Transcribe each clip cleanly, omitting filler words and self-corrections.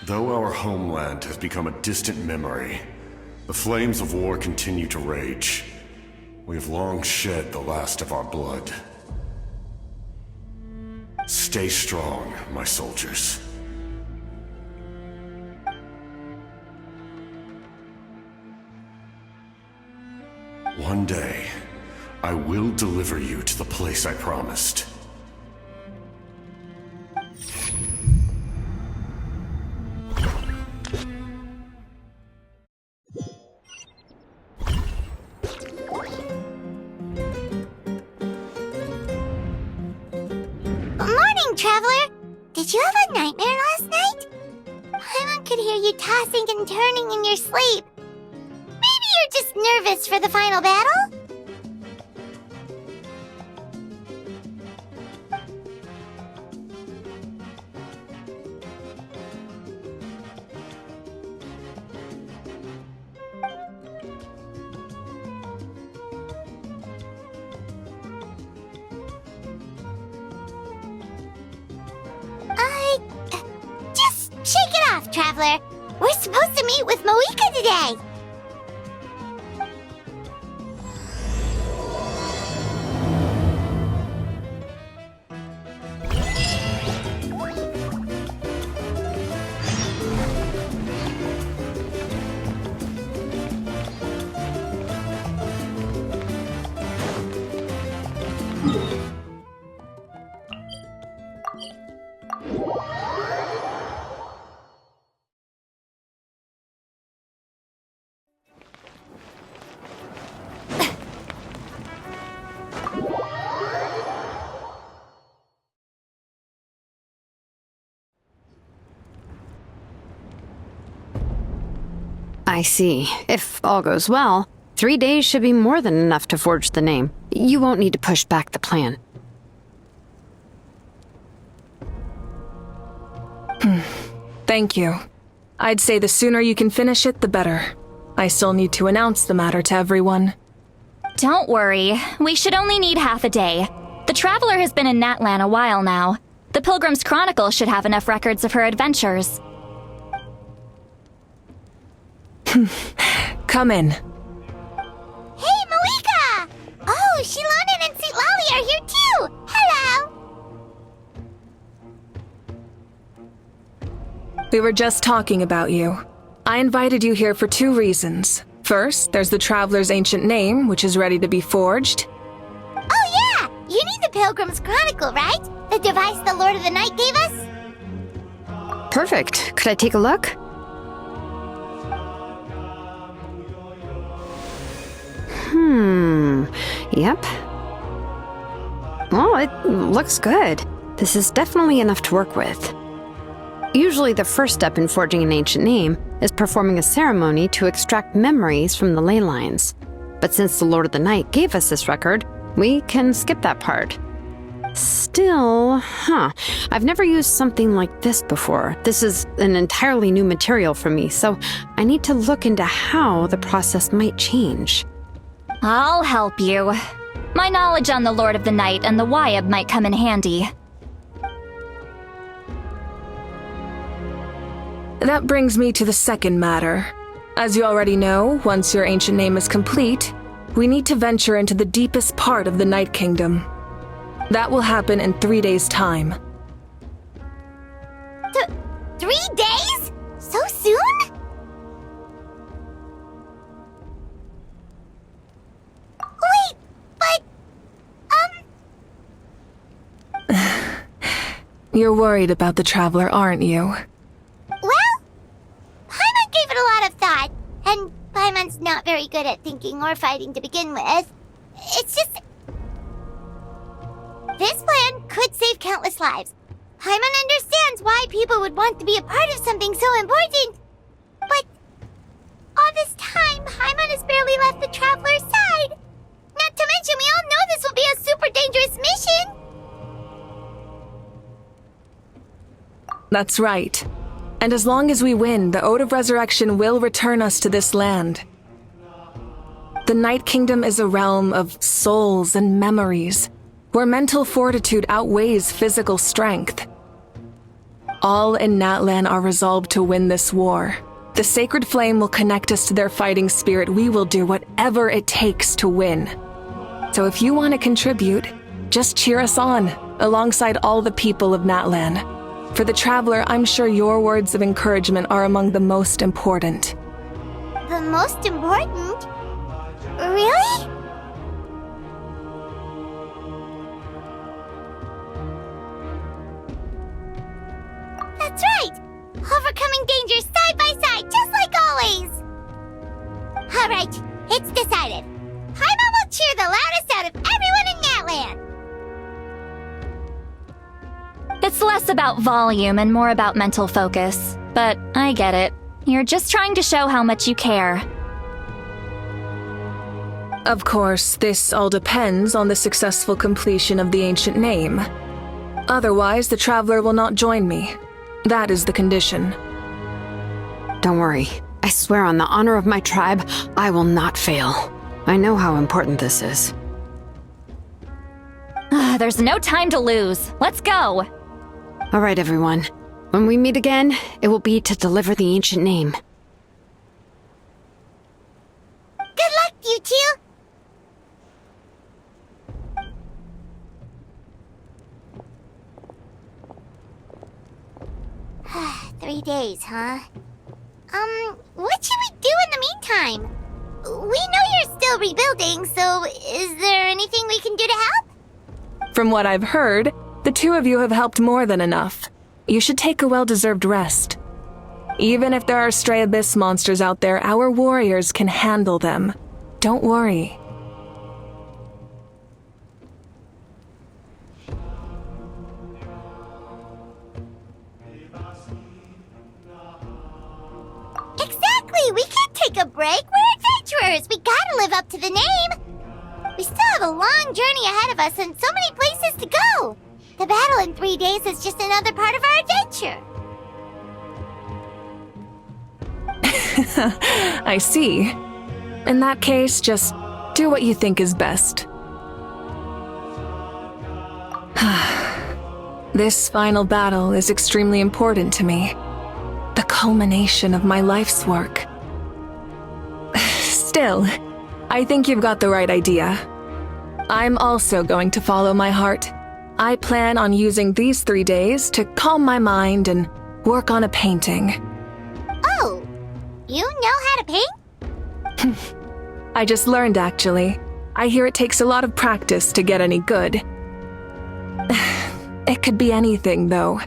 Though our homeland has become a distant memory, the flames of war continue to rage. We have long shed the last of our blood. Stay strong, my soldiers. One day, I will deliver you to the place I promised. Traveler, did you have a nightmare last night? Paimon could hear you tossing and turning in your sleep. Maybe you're just nervous for the final battle? Shake it off, Traveler. We're supposed to meet with Moika today. I see. If all goes well, 3 days should be more than enough to forge the name. You won't need to push back the plan. Thank you. I'd say the sooner you can finish it, the better. I still need to announce the matter to everyone. Don't worry. We should only need half a day. The Traveler has been in Natlan a while now. The Pilgrim's Chronicle should have enough records of her adventures. Come in. Hey, Moika! Oh, Shilonen and Citlali are here too! Hello! We were just talking about you. I invited you here for 2 reasons. First, there's the Traveler's ancient name, which is ready to be forged. Oh yeah! You need the Pilgrim's Chronicle, right? The device the Lord of the Night gave us? Perfect. Could I take a look? Yep. Well, it looks good. This is definitely enough to work with. Usually the first step in forging an ancient name is performing a ceremony to extract memories from the ley lines. But since the Lord of the Night gave us this record, we can skip that part. Still, I've never used something like this before. This is an entirely new material for me, so I need to look into how the process might change. I'll help you. My knowledge on the Lord of the Night and the Wyab might come in handy. That brings me to the second matter. As you already know, once your ancient name is complete, we need to venture into the deepest part of the Night Kingdom. That will happen in 3 days' time. 3 days? So soon? Wait, but... You're worried about the Traveler, aren't you? Well, Paimon gave it a lot of thought, and Paimon's not very good at thinking or fighting to begin with. It's just... This plan could save countless lives. Paimon understands why people would want to be a part of something so important. But all this time, Paimon has barely left the Traveler's side. Not to mention, we all know this will be a super dangerous mission. That's right. And as long as we win, the Ode of Resurrection will return us to this land. The Night Kingdom is a realm of souls and memories, where mental fortitude outweighs physical strength. All in Natlan are resolved to win this war. The sacred flame will connect us to their fighting spirit. We will do whatever it takes to win. So if you want to contribute, just cheer us on, alongside all the people of Natlan. For the Traveler, I'm sure your words of encouragement are among the most important. The most important? Really? That's right! Overcoming dangers side by side, just like always! Alright, it's decided. Paimon will cheer the loudest out of everyone in Natlan! It's less about volume and more about mental focus. But I get it. You're just trying to show how much you care. Of course, this all depends on the successful completion of the ancient name. Otherwise, the Traveler will not join me. That is the condition. Don't worry. I swear on the honor of my tribe, I will not fail. I know how important this is. There's no time to lose. Let's go! All right, everyone. When we meet again, it will be to deliver the ancient name. Good luck, you two! 3 days, huh? What should we do in the meantime? We know you're still rebuilding, so is there anything we can do to help? From what I've heard, the two of you have helped more than enough. You should take a well-deserved rest. Even if there are stray abyss monsters out there, our warriors can handle them. Don't worry. Exactly! We can't take a break! We're adventurers! We gotta live up to the name! We still have a long journey ahead of us and so many places to go! The battle in 3 days is just another part of our adventure! I see. In that case, just do what you think is best. This final battle is extremely important to me. The culmination of my life's work. Still, I think you've got the right idea. I'm also going to follow my heart. I plan on using these 3 days to calm my mind and work on a painting. Oh, you know how to paint? I just learned, actually. I hear it takes a lot of practice to get any good. It could be anything, though.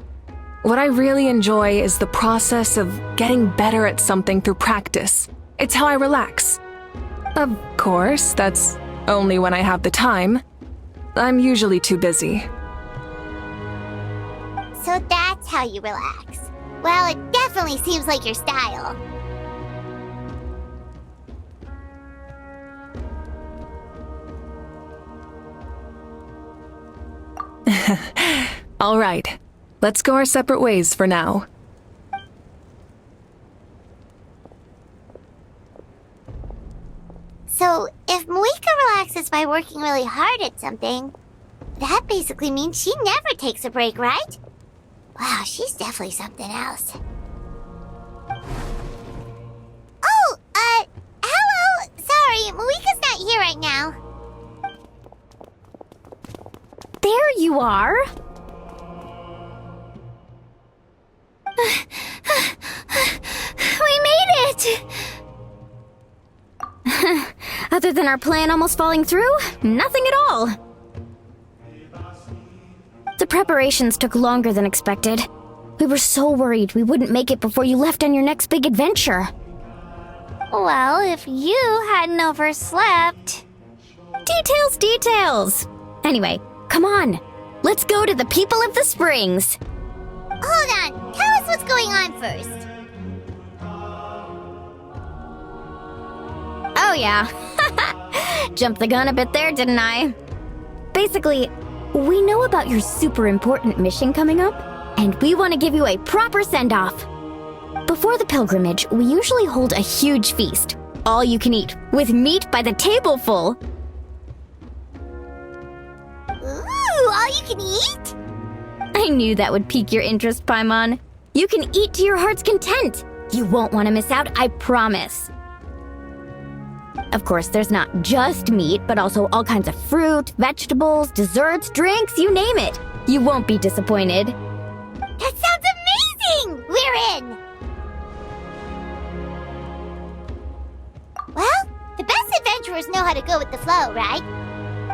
What I really enjoy is the process of getting better at something through practice. It's how I relax. Of course, that's only when I have the time. I'm usually too busy. So that's how you relax. Well, it definitely seems like your style. All right, let's go our separate ways for now. So So, if Moika relaxes by working really hard at something, that basically means she never takes a break, right? Wow, she's definitely something else. Oh, hello! Sorry, Moika's not here right now. There you are! We made it! Other than our plan almost falling through, nothing at all. The preparations took longer than expected. We were so worried we wouldn't make it before you left on your next big adventure. Well, if you hadn't overslept... Details! Anyway, come on. Let's go to the people of the Springs. Hold on, tell us what's going on first. Oh yeah. Jumped the gun a bit there, didn't I? Basically, we know about your super important mission coming up, and we want to give you a proper send-off. Before the pilgrimage, we usually hold a huge feast, all you can eat, with meat by the tableful. Ooh, all you can eat? I knew that would pique your interest, Paimon. You can eat to your heart's content. You won't want to miss out, I promise. Of course, there's not just meat, but also all kinds of fruit, vegetables, desserts, drinks, you name it. You won't be disappointed. That sounds amazing! We're in! Well, the best adventurers know how to go with the flow, right?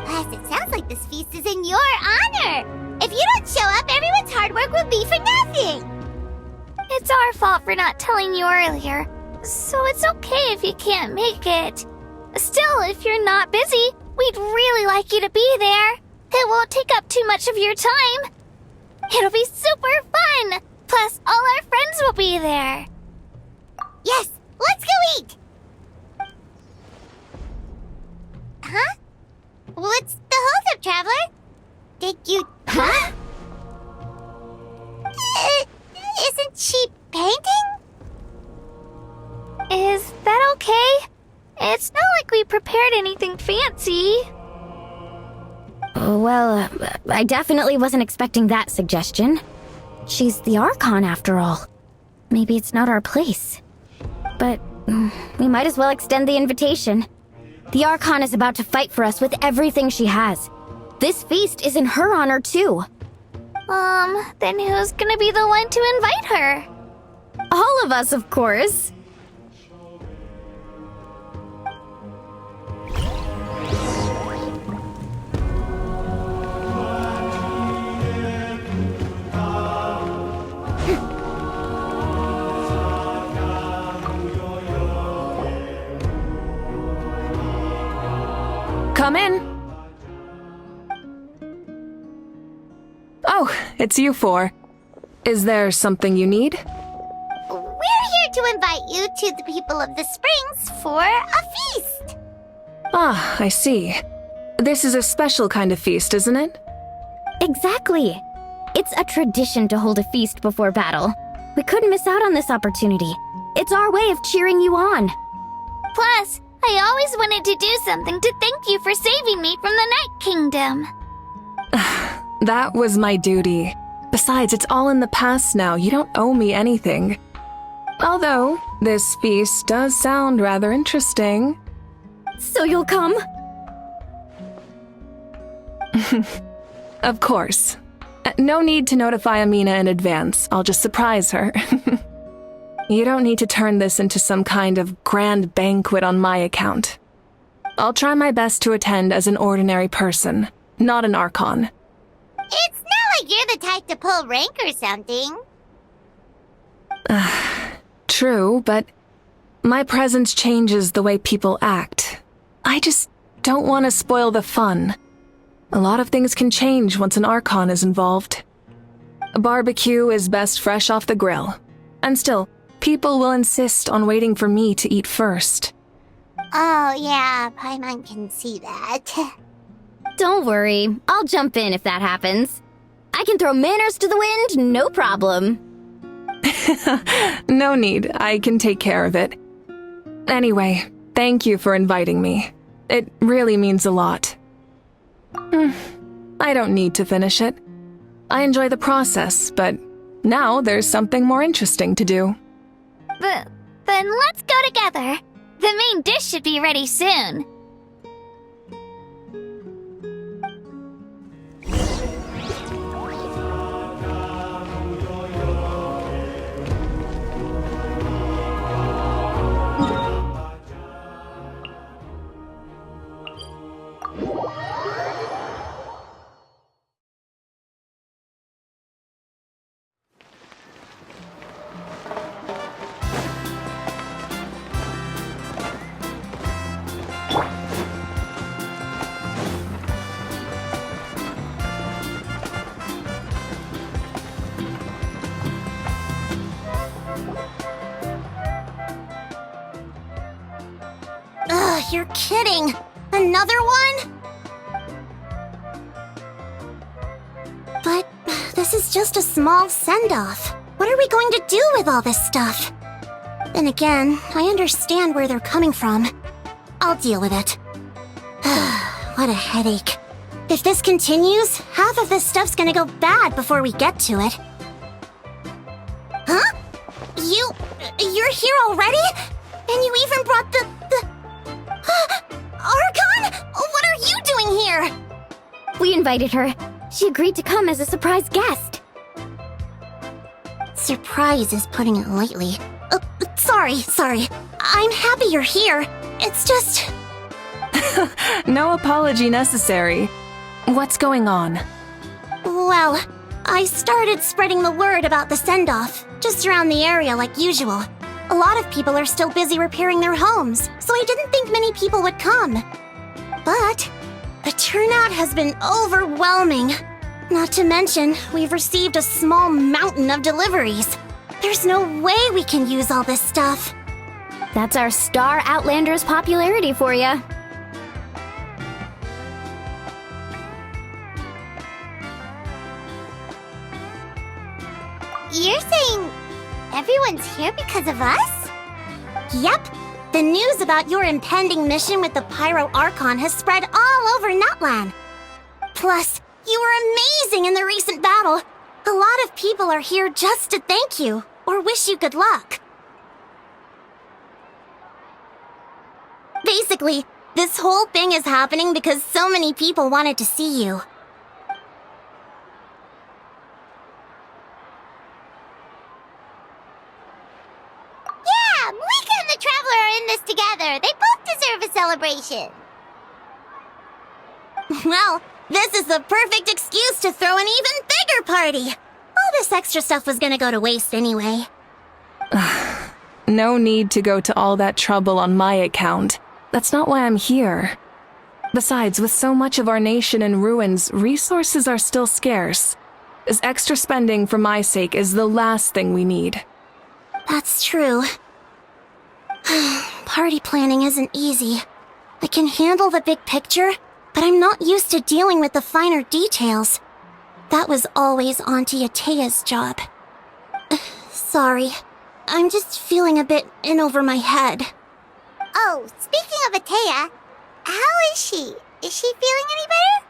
Plus, it sounds like this feast is in your honor! If you don't show up, everyone's hard work will be for nothing! It's our fault for not telling you earlier, so it's okay if you can't make it. Still, if you're not busy, we'd really like you to be there. It won't take up too much of your time. It'll be super fun! Plus, all our friends will be there. Yes, let's go eat! Huh? What's the holdup, Traveler? Did you... Huh? Isn't she painting? Is that okay? It's not like we prepared anything fancy. Well, I definitely wasn't expecting that suggestion. She's the Archon, after all. Maybe it's not our place. But we might as well extend the invitation. The Archon is about to fight for us with everything she has. This feast is in her honor, too. Then who's gonna be the one to invite her? All of us, of course. Come in. Oh, it's you four. Is there something you need? We're here to invite you to the people of the Springs for a feast. Ah, I see. This is a special kind of feast, isn't it? Exactly. It's a tradition to hold a feast before battle. We couldn't miss out on this opportunity. It's our way of cheering you on. Plus, I always wanted to do something to thank you for saving me from the Night Kingdom. That was my duty. Besides, it's all in the past now. You don't owe me anything. Although, this feast does sound rather interesting. So you'll come? Of course. No need to notify Amina in advance. I'll just surprise her. You don't need to turn this into some kind of grand banquet on my account. I'll try my best to attend as an ordinary person, not an Archon. It's not like you're the type to pull rank or something. True, but my presence changes the way people act. I just don't want to spoil the fun. A lot of things can change once an Archon is involved. A barbecue is best fresh off the grill. And still, people will insist on waiting for me to eat first. Oh, yeah, Paimon can see that. Don't worry. I'll jump in if that happens. I can throw manners to the wind, no problem. No need. I can take care of it. Anyway, thank you for inviting me. It really means a lot. I don't need to finish it. I enjoy the process, but now there's something more interesting to do. Then let's go together. The main dish should be ready soon. Ugh, you're kidding! Another one? But this is just a small send-off. What are we going to do with all this stuff? Then again, I understand where they're coming from. I'll deal with it. What a headache. If this continues, half of this stuff's gonna go bad before we get to it. Huh? You're here already? And you even brought the... Archon? What are you doing here? We invited her. She agreed to come as a surprise guest. Surprise is putting it lightly. Sorry. I'm happy you're here. It's just... No apology necessary. What's going on? Well, I started spreading the word about the send-off, just around the area like usual. A lot of people are still busy repairing their homes, so I didn't think many people would come. But the turnout has been overwhelming. Not to mention, we've received a small mountain of deliveries. There's no way we can use all this stuff. That's our Star Outlander's popularity for ya. You're saying everyone's here because of us? Yep. The news about your impending mission with the Pyro Archon has spread all over Nutland. Plus, you were amazing in the recent battle. A lot of people are here just to thank you, or wish you good luck. Basically, this whole thing is happening because so many people wanted to see you. Yeah, Moika and the Traveler are in this together. They both deserve a celebration. Well, this is the perfect excuse to throw an even bigger party. All this extra stuff was gonna go to waste anyway. No need to go to all that trouble on my account. That's not why I'm here. Besides, with so much of our nation in ruins, resources are still scarce. This extra spending for my sake is the last thing we need. That's true. Party planning isn't easy. I can handle the big picture, but I'm not used to dealing with the finer details. That was always Auntie Atea's job. Sorry. I'm just feeling a bit in over my head. Oh, speaking of Atea, how is she? Is she feeling any better?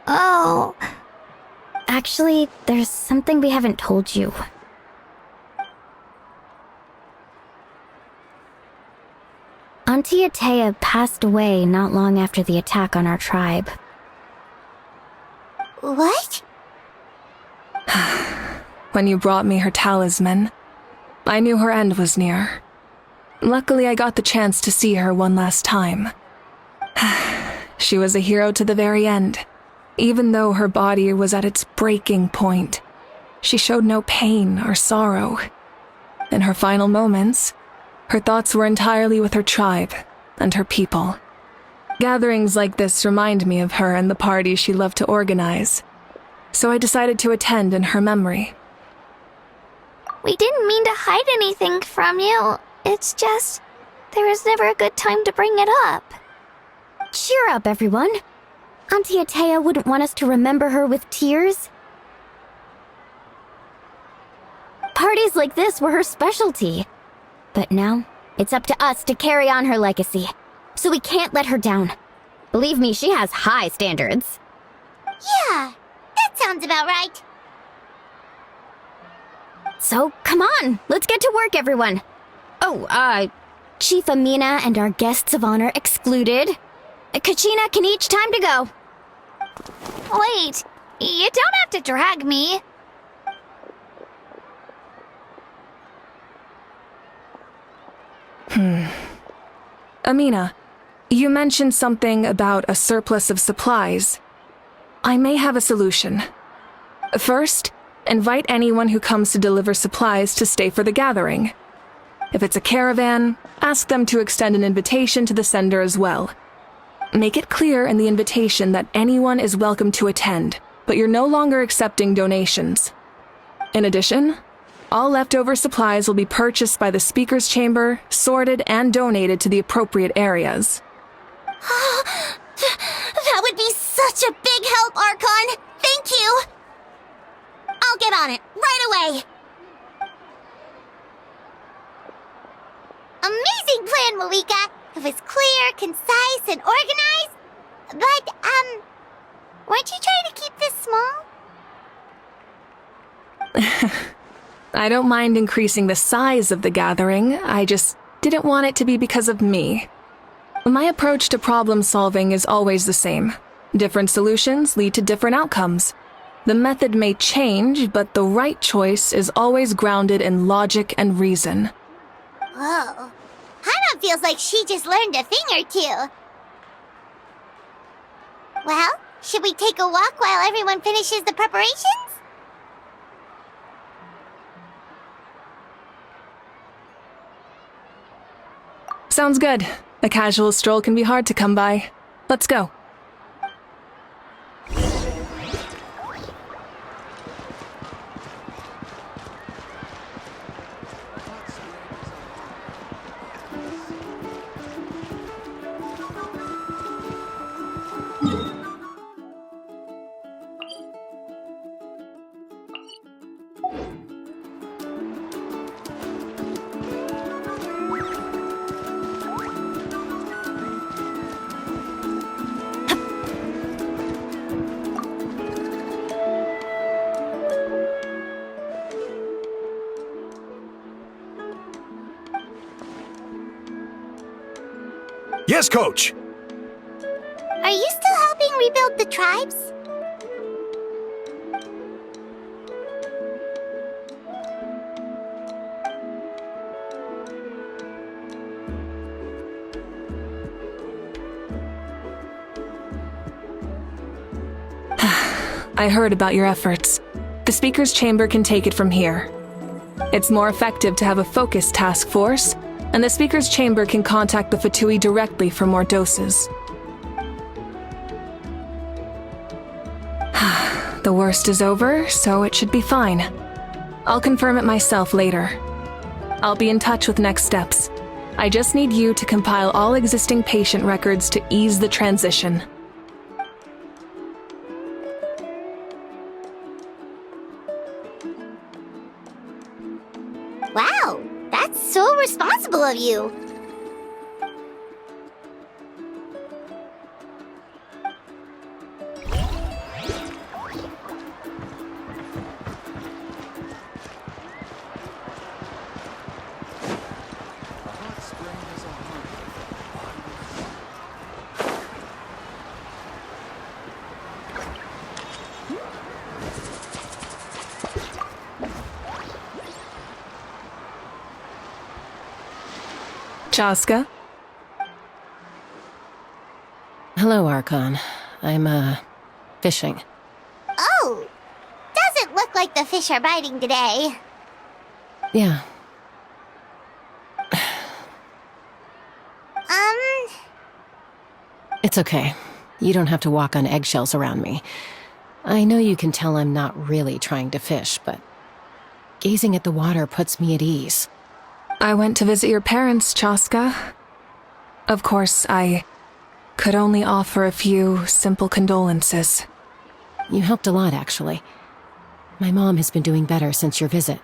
Oh. Actually, there's something we haven't told you. Auntie Atea passed away not long after the attack on our tribe. What? When you brought me her talisman, I knew her end was near. Luckily, I got the chance to see her one last time. She was a hero to the very end. Even though her body was at its breaking point, she showed no pain or sorrow. In her final moments, her thoughts were entirely with her tribe and her people. Gatherings like this remind me of her and the parties she loved to organize, so I decided to attend in her memory. We didn't mean to hide anything from you. It's just, there was never a good time to bring it up. Cheer up, everyone. Auntie Atea wouldn't want us to remember her with tears. Parties like this were her specialty. But now, it's up to us to carry on her legacy. So we can't let her down. Believe me, she has high standards. Yeah, that sounds about right. So, come on, let's get to work, everyone. Oh, Chief Amina and our guests of honor excluded. Kachina can each time to go. Wait, you don't have to drag me. Amina, you mentioned something about a surplus of supplies. I may have a solution. First, invite anyone who comes to deliver supplies to stay for the gathering. If it's a caravan, ask them to extend an invitation to the sender as well. Make it clear in the invitation that anyone is welcome to attend, but you're no longer accepting donations. In addition, all leftover supplies will be purchased by the speaker's chamber, sorted, and donated to the appropriate areas. That would be such a big help, Archon! Thank you! I'll get on it, right away! Amazing plan, Malika! It was clear, concise, and organized. But, weren't you trying to keep this small? I don't mind increasing the size of the gathering, I just didn't want it to be because of me. My approach to problem solving is always the same. Different solutions lead to different outcomes. The method may change, but the right choice is always grounded in logic and reason. Whoa. Hana feels like she just learned a thing or two. Well, should we take a walk while everyone finishes the preparations? Sounds good. A casual stroll can be hard to come by. Let's go. Yes, Coach! Are you still helping rebuild the tribes? I heard about your efforts. The Speaker's Chamber can take it from here. It's more effective to have a focused task force, and the Speaker's Chamber can contact the Fatui directly for more doses. The worst is over, so it should be fine. I'll confirm it myself later. I'll be in touch with next steps. I just need you to compile all existing patient records to ease the transition. Wow, that's so responsible of you. Chaska? Hello, Archon. I'm, fishing. Oh, doesn't look like the fish are biting today. Yeah. It's okay. You don't have to walk on eggshells around me. I know you can tell I'm not really trying to fish, but gazing at the water puts me at ease. I went to visit your parents, Chaska. Of course, I could only offer a few simple condolences. You helped a lot, actually. My mom has been doing better since your visit.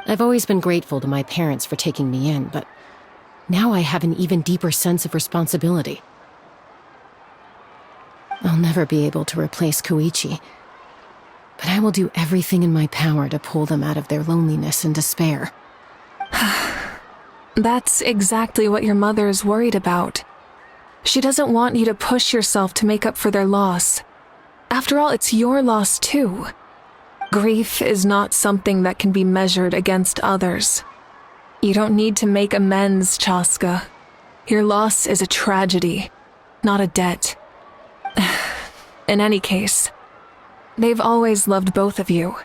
I've always been grateful to my parents for taking me in, but now I have an even deeper sense of responsibility. I'll never be able to replace Koichi, but I will do everything in my power to pull them out of their loneliness and despair. That's exactly what your mother is worried about. She doesn't want you to push yourself to make up for their loss. After all, it's your loss too. Grief is not something that can be measured against others. You don't need to make amends, Chaska. Your loss is a tragedy, not a debt. In any case, they've always loved both of you.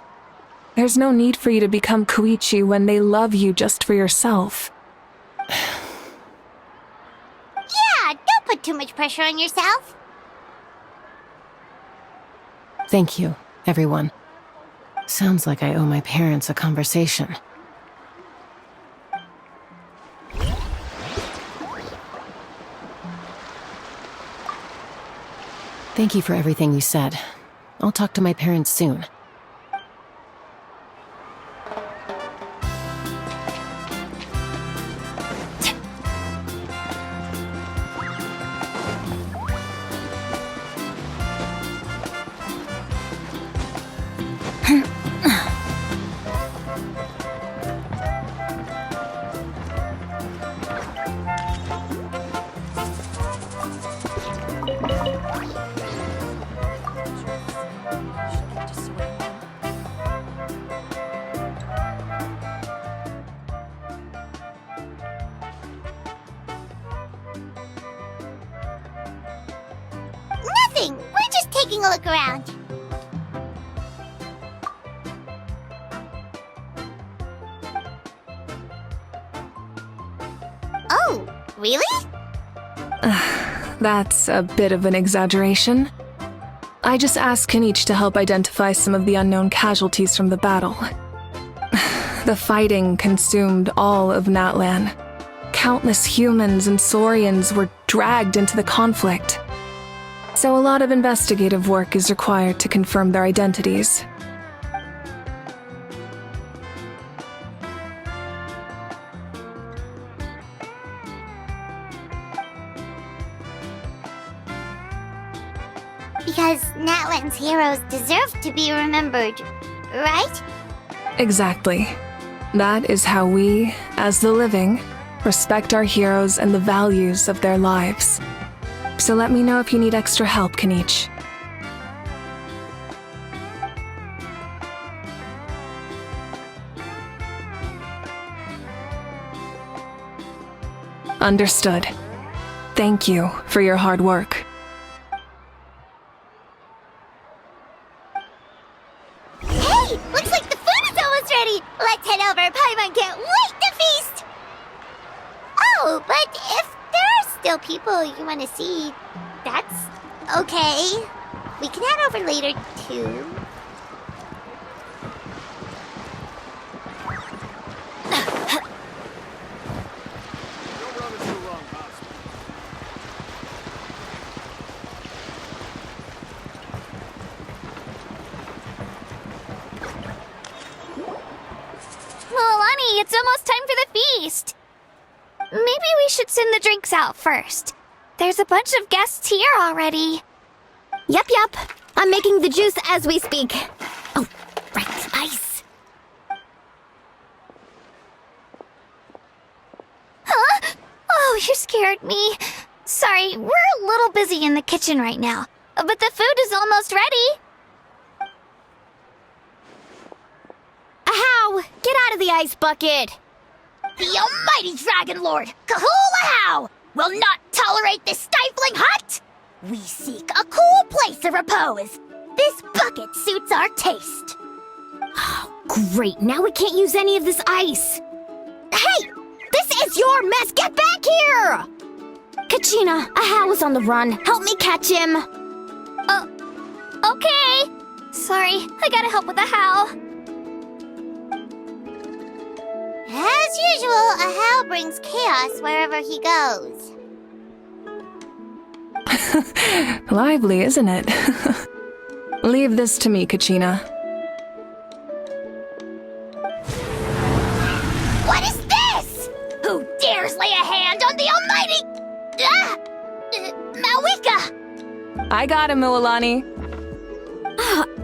There's no need for you to become Koichi when they love you just for yourself. Yeah, don't put too much pressure on yourself. Thank you, everyone. Sounds like I owe my parents a conversation. Thank you for everything you said. I'll talk to my parents soon. Nothing. We're just taking a look around. Oh, really? That's a bit of an exaggeration. I just asked Kenichi to help identify some of the unknown casualties from the battle. The fighting consumed all of Natlan. Countless humans and Saurians were dragged into the conflict. So a lot of investigative work is required to confirm their identities. Because Natlan's heroes deserve to be remembered, right? Exactly. That is how we, as the living, respect our heroes and the values of their lives. So let me know if you need extra help, Kenichi. Understood. Thank you for your hard work. Hey! Looks like the food is almost ready! Let's head over! Paimon can't wait to feast! Oh, but if there are still people you want to see, that's okay. We can head over later, too. Milani, it's almost time for the feast! Maybe we should send the drinks out first. There's a bunch of guests here already. Yep. I'm making the juice as we speak. Oh, right, ice. Huh? Oh, you scared me. Sorry, we're a little busy in the kitchen right now, but the food is almost ready. Ahow! Get out of the ice bucket! The almighty Dragon Lord, Kahula will not tolerate this stifling hut! We seek a cool place of repose. This bucket suits our taste. Oh, great. Now we can't use any of this ice. Hey! This is your mess! Get back here! Kachina, Ahow is on the run. Help me catch him. Okay. Sorry, I gotta help with the how. As usual, Ahow brings chaos wherever he goes. Lively, isn't it? Leave this to me, Kachina. Mawika! I got him, Mualani.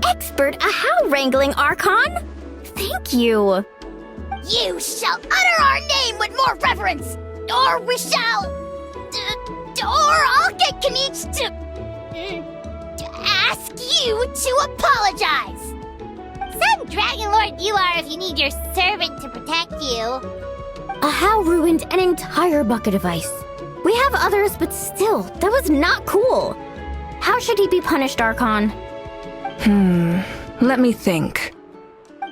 Expert Ahau wrangling, Archon! Thank you. You shall utter our name with more reverence, or we shall... or I'll get Kanich to ask you to apologize. Some Dragon Lord you are if you need your servant to protect you. Ahau ruined an entire bucket of ice. We have others, but still, that was not cool. How should he be punished, Archon? Let me think.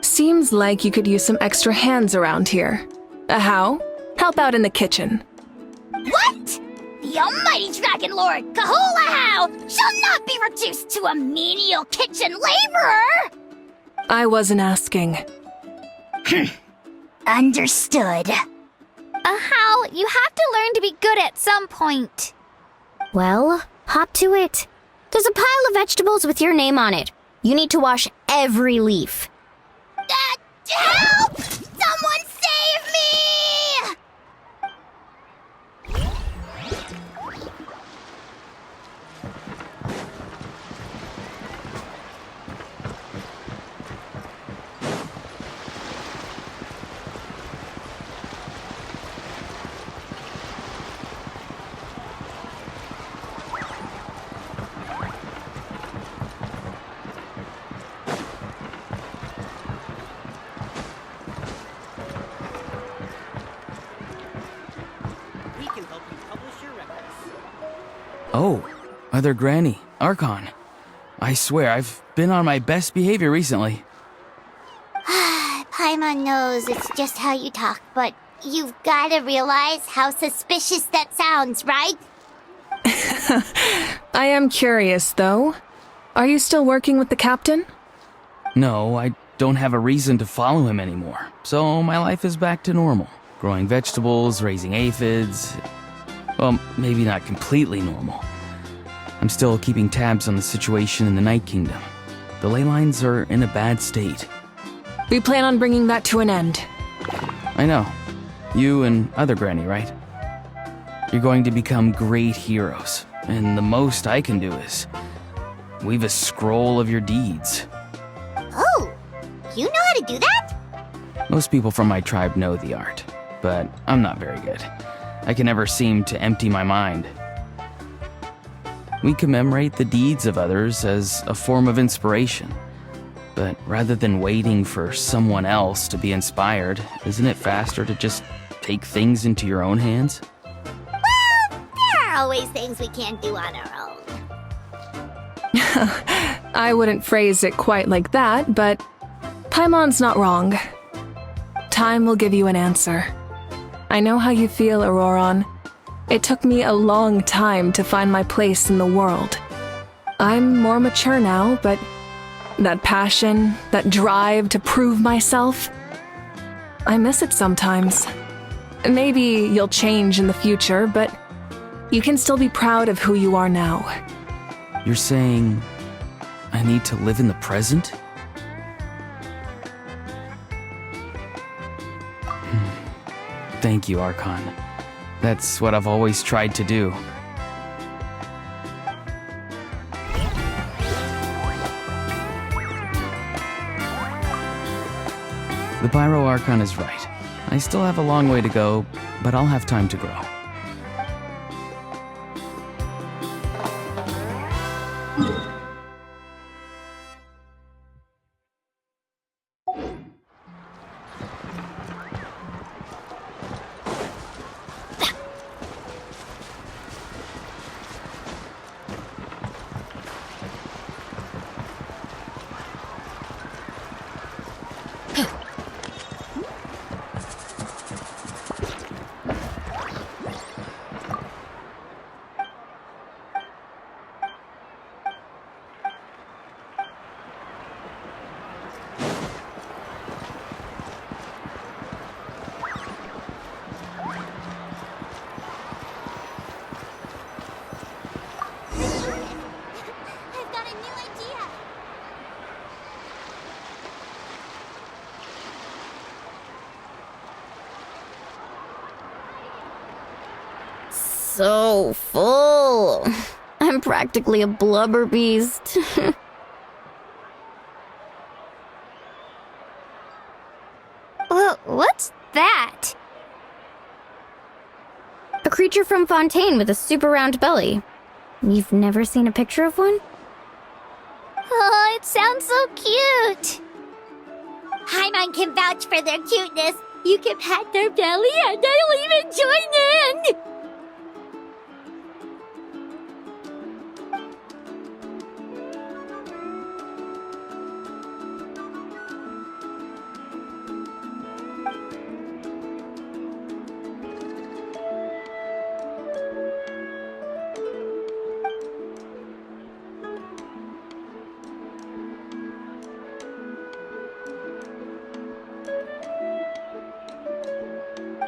Seems like you could use some extra hands around here. Ahau, help out in the kitchen. What? The almighty Dragon Lord, Kahul Ahau, shall not be reduced to a menial kitchen laborer! I wasn't asking. Understood. Ahau, you have to learn to be good at some point. Well, hop to it. There's a pile of vegetables with your name on it. You need to wash every leaf. Help! Someone save me! Oh, Mother Granny, Archon. I swear, I've been on my best behavior recently. Paimon knows it's just how you talk, but you've gotta realize how suspicious that sounds, right? I am curious, though. Are you still working with the captain? No, I don't have a reason to follow him anymore, so my life is back to normal. Growing vegetables, raising aphids. Well, maybe not completely normal. I'm still keeping tabs on the situation in the Night Kingdom. The ley lines are in a bad state. We plan on bringing that to an end. I know. You and Other Granny, right? You're going to become great heroes, and the most I can do is weave a scroll of your deeds. Oh, you know how to do that? Most people from my tribe know the art, but I'm not very good. I can never seem to empty my mind. We commemorate the deeds of others as a form of inspiration. But rather than waiting for someone else to be inspired, isn't it faster to just take things into your own hands? Well, there are always things we can't do on our own. I wouldn't phrase it quite like that, but Paimon's not wrong. Time will give you an answer. I know how you feel, Auroron. It took me a long time to find my place in the world. I'm more mature now, but that passion, that drive to prove myself, I miss it sometimes. Maybe you'll change in the future, but you can still be proud of who you are now. You're saying I need to live in the present? Thank you, Archon. That's what I've always tried to do. The Pyro Archon is right. I still have a long way to go, but I'll have time to grow. I've got a new idea. So full. I'm practically a blubber beast. What's that? A creature from Fontaine with a super round belly. You've never seen a picture of one? Oh, it sounds so cute. Paimon can vouch for their cuteness. You can pat their belly and I'll even join in.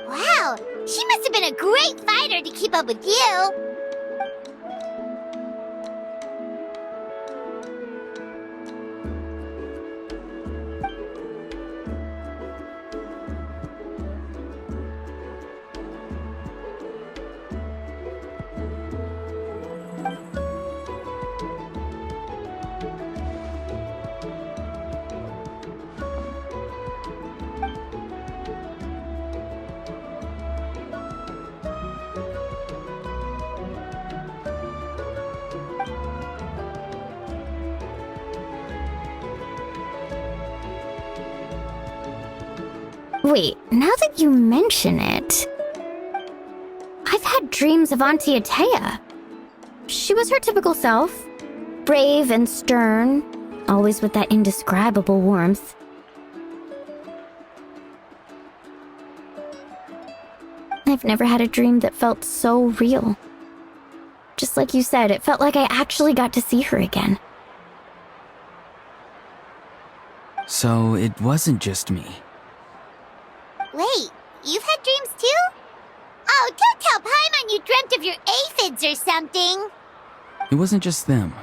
Wow, she must have been a great fighter to keep up with you. Wait, now that you mention it, I've had dreams of Auntie Atea. She was her typical self, brave and stern, always with that indescribable warmth. I've never had a dream that felt so real. Just like you said, it felt like I actually got to see her again. So it wasn't just me. Wait, you've had dreams too? Oh, don't tell Paimon you dreamt of your aphids or something. It wasn't just them.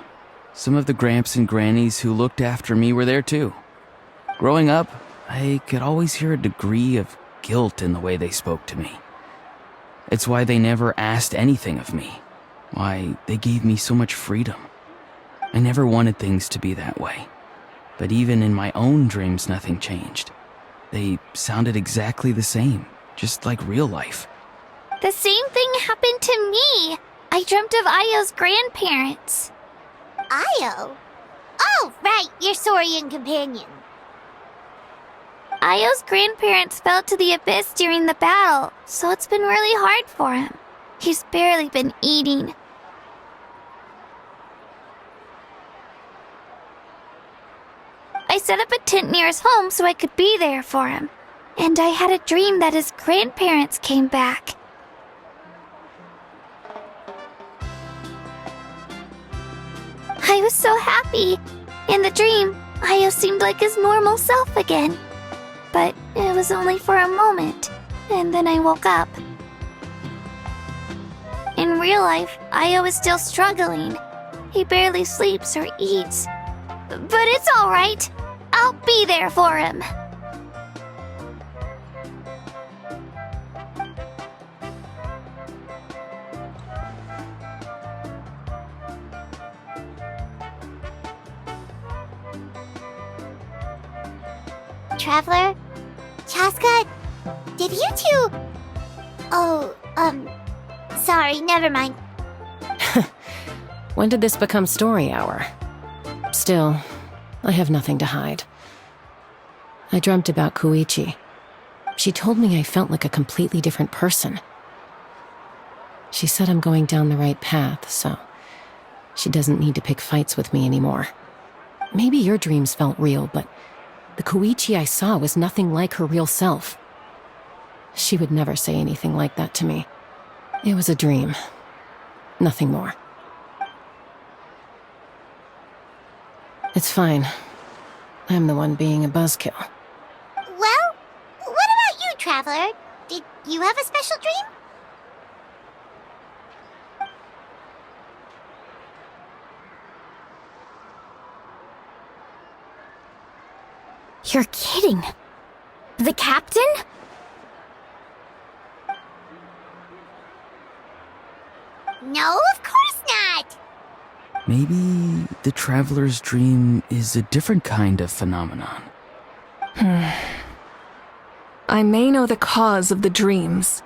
Some of the Gramps and Grannies who looked after me were there too. Growing up, I could always hear a degree of guilt in the way they spoke to me. It's why they never asked anything of me. Why they gave me so much freedom. I never wanted things to be that way. But even in my own dreams, nothing changed. They sounded exactly the same, just like real life. The same thing happened to me. I dreamt of Io's grandparents. Io? Oh, right, your Saurian companion. Io's grandparents fell to the abyss during the battle, so it's been really hard for him. He's barely been eating. I set up a tent near his home so I could be there for him. And I had a dream that his grandparents came back. I was so happy. In the dream, Io seemed like his normal self again. But it was only for a moment, and then I woke up. In real life, Io is still struggling. He barely sleeps or eats. But it's alright. I'll be there for him. Traveler? Chaska? Did you two... Oh, sorry, never mind. When did this become story hour? Still, I have nothing to hide. I dreamt about Koichi. She told me I felt like a completely different person. She said I'm going down the right path, so she doesn't need to pick fights with me anymore. Maybe your dreams felt real, but the Koichi I saw was nothing like her real self. She would never say anything like that to me. It was a dream. Nothing more. It's fine. I'm the one being a buzzkill. Well, what about you, Traveler? Did you have a special dream? You're kidding. The captain? No, of course not. Maybe the traveler's dream is a different kind of phenomenon. I may know the cause of the dreams.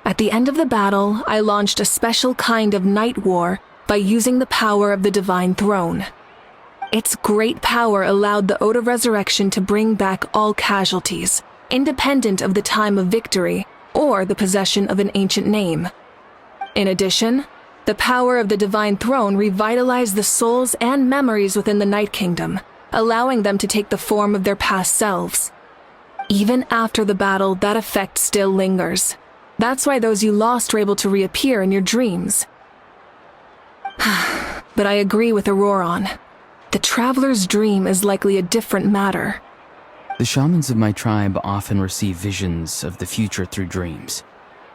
At the end of the battle, I launched a special kind of night war by using the power of the Divine Throne. Its great power allowed the Ode of Resurrection to bring back all casualties, independent of the time of victory or the possession of an ancient name. In addition, the power of the Divine Throne revitalized the souls and memories within the Night Kingdom, allowing them to take the form of their past selves. Even after the battle, that effect still lingers. That's why those you lost were able to reappear in your dreams. But I agree with Auroron. The traveler's dream is likely a different matter. The shamans of my tribe often receive visions of the future through dreams.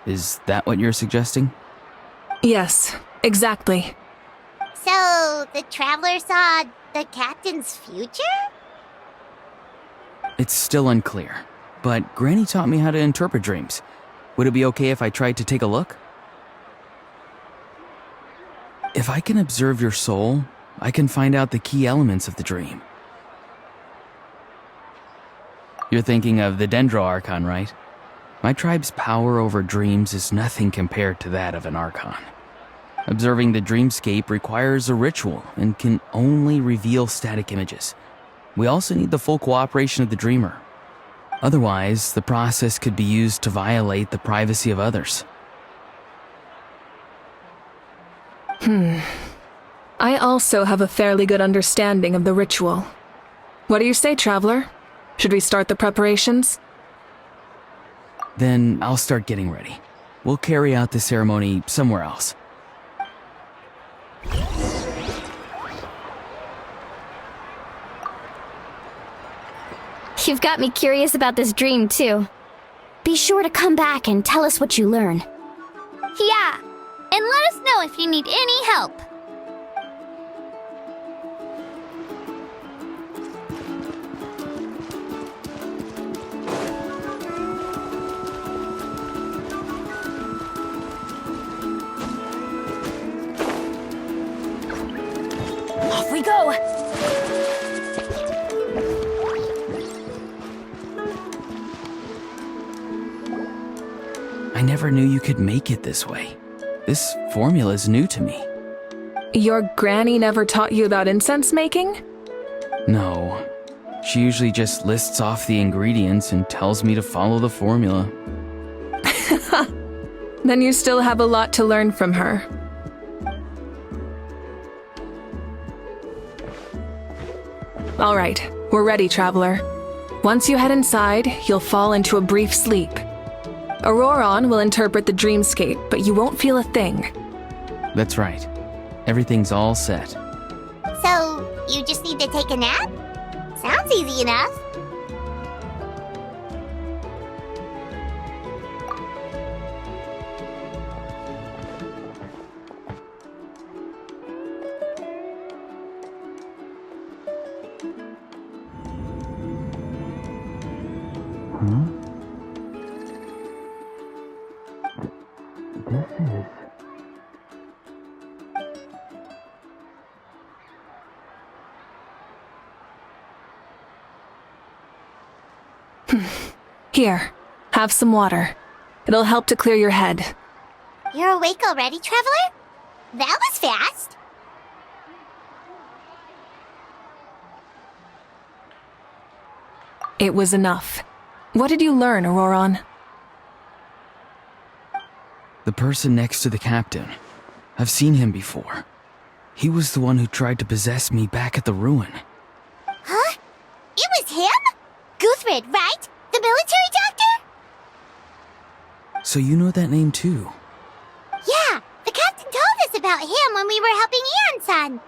Is that what you're suggesting? Yes, exactly. So, the traveler saw the captain's future? It's still unclear, but Granny taught me how to interpret dreams. Would it be okay if I tried to take a look? If I can observe your soul, I can find out the key elements of the dream. You're thinking of the Dendro Archon, right? My tribe's power over dreams is nothing compared to that of an Archon. Observing the dreamscape requires a ritual and can only reveal static images. We also need the full cooperation of the dreamer. Otherwise, the process could be used to violate the privacy of others. I also have a fairly good understanding of the ritual. What do you say, Traveler? Should we start the preparations? Then I'll start getting ready. We'll carry out the ceremony somewhere else. You've got me curious about this dream, too. Be sure to come back and tell us what you learn. Yeah, and let us know if you need any help. Off we go! I never knew you could make it this way. This formula is new to me. Your granny never taught you about incense making? No. She usually just lists off the ingredients and tells me to follow the formula. Then you still have a lot to learn from her. All right, we're ready, Traveler. Once you head inside, you'll fall into a brief sleep. Auroron will interpret the dreamscape, but you won't feel a thing. That's right. Everything's all set. So, you just need to take a nap? Sounds easy enough. Here, have some water. It'll help to clear your head. You're awake already, Traveler? That was fast. It was enough. What did you learn, Auroron? The person next to the captain. I've seen him before. He was the one who tried to possess me back at the ruin. Huh? It was him? Guthrid, right? The military doctor? So you know that name too? Yeah, the captain told us about him when we were helping Ian-san.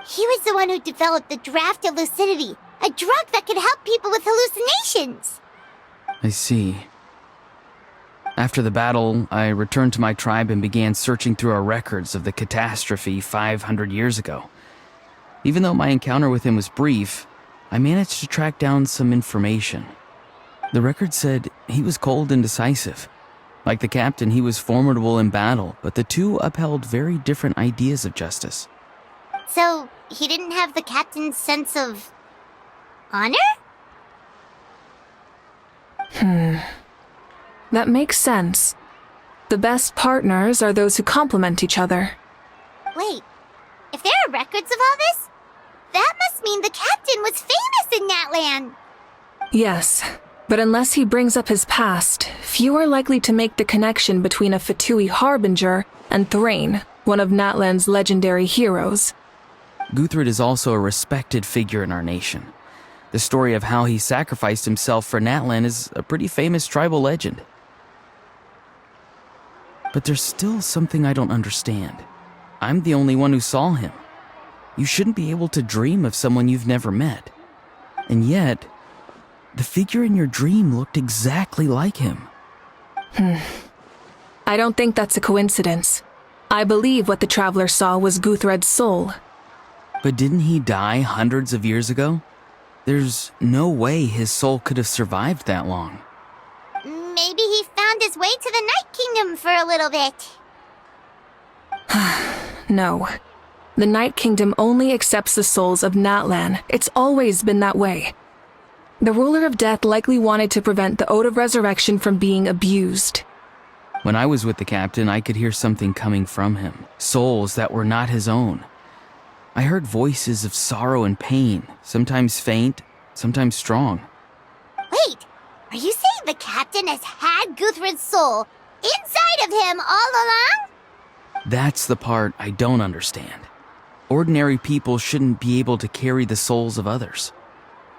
He was the one who developed the draft of lucidity, a drug that could help people with hallucinations. I see. After the battle, I returned to my tribe and began searching through our records of the catastrophe 500 years ago. Even though my encounter with him was brief, I managed to track down some information. The record said he was cold and decisive, Like the captain, he was formidable in battle, but the two upheld very different ideas of justice. So, he didn't have the captain's sense of honor? That makes sense. The best partners are those who complement each other. Wait, if there are records of all this, that must mean the captain was famous in that land. Yes, but unless he brings up his past, few are likely to make the connection between a Fatui harbinger and Thrain, one of Natlan's legendary heroes. Guthred is also a respected figure in our nation. The story of how he sacrificed himself for Natlan is a pretty famous tribal legend. But there's still something I don't understand. I'm the only one who saw him. You shouldn't be able to dream of someone you've never met. And yet, the figure in your dream looked exactly like him. I don't think that's a coincidence. I believe what the traveler saw was Guthred's soul. But didn't he die hundreds of years ago? There's no way his soul could have survived that long. Maybe he found his way to the Night Kingdom for a little bit. No. The Night Kingdom only accepts the souls of Natlan. It's always been that way. The ruler of death likely wanted to prevent the Ode of Resurrection from being abused. When I was with the captain, I could hear something coming from him, souls that were not his own. I heard voices of sorrow and pain, sometimes faint, sometimes strong. Wait, are you saying the captain has had Guthred's soul inside of him all along? That's the part I don't understand. Ordinary people shouldn't be able to carry the souls of others.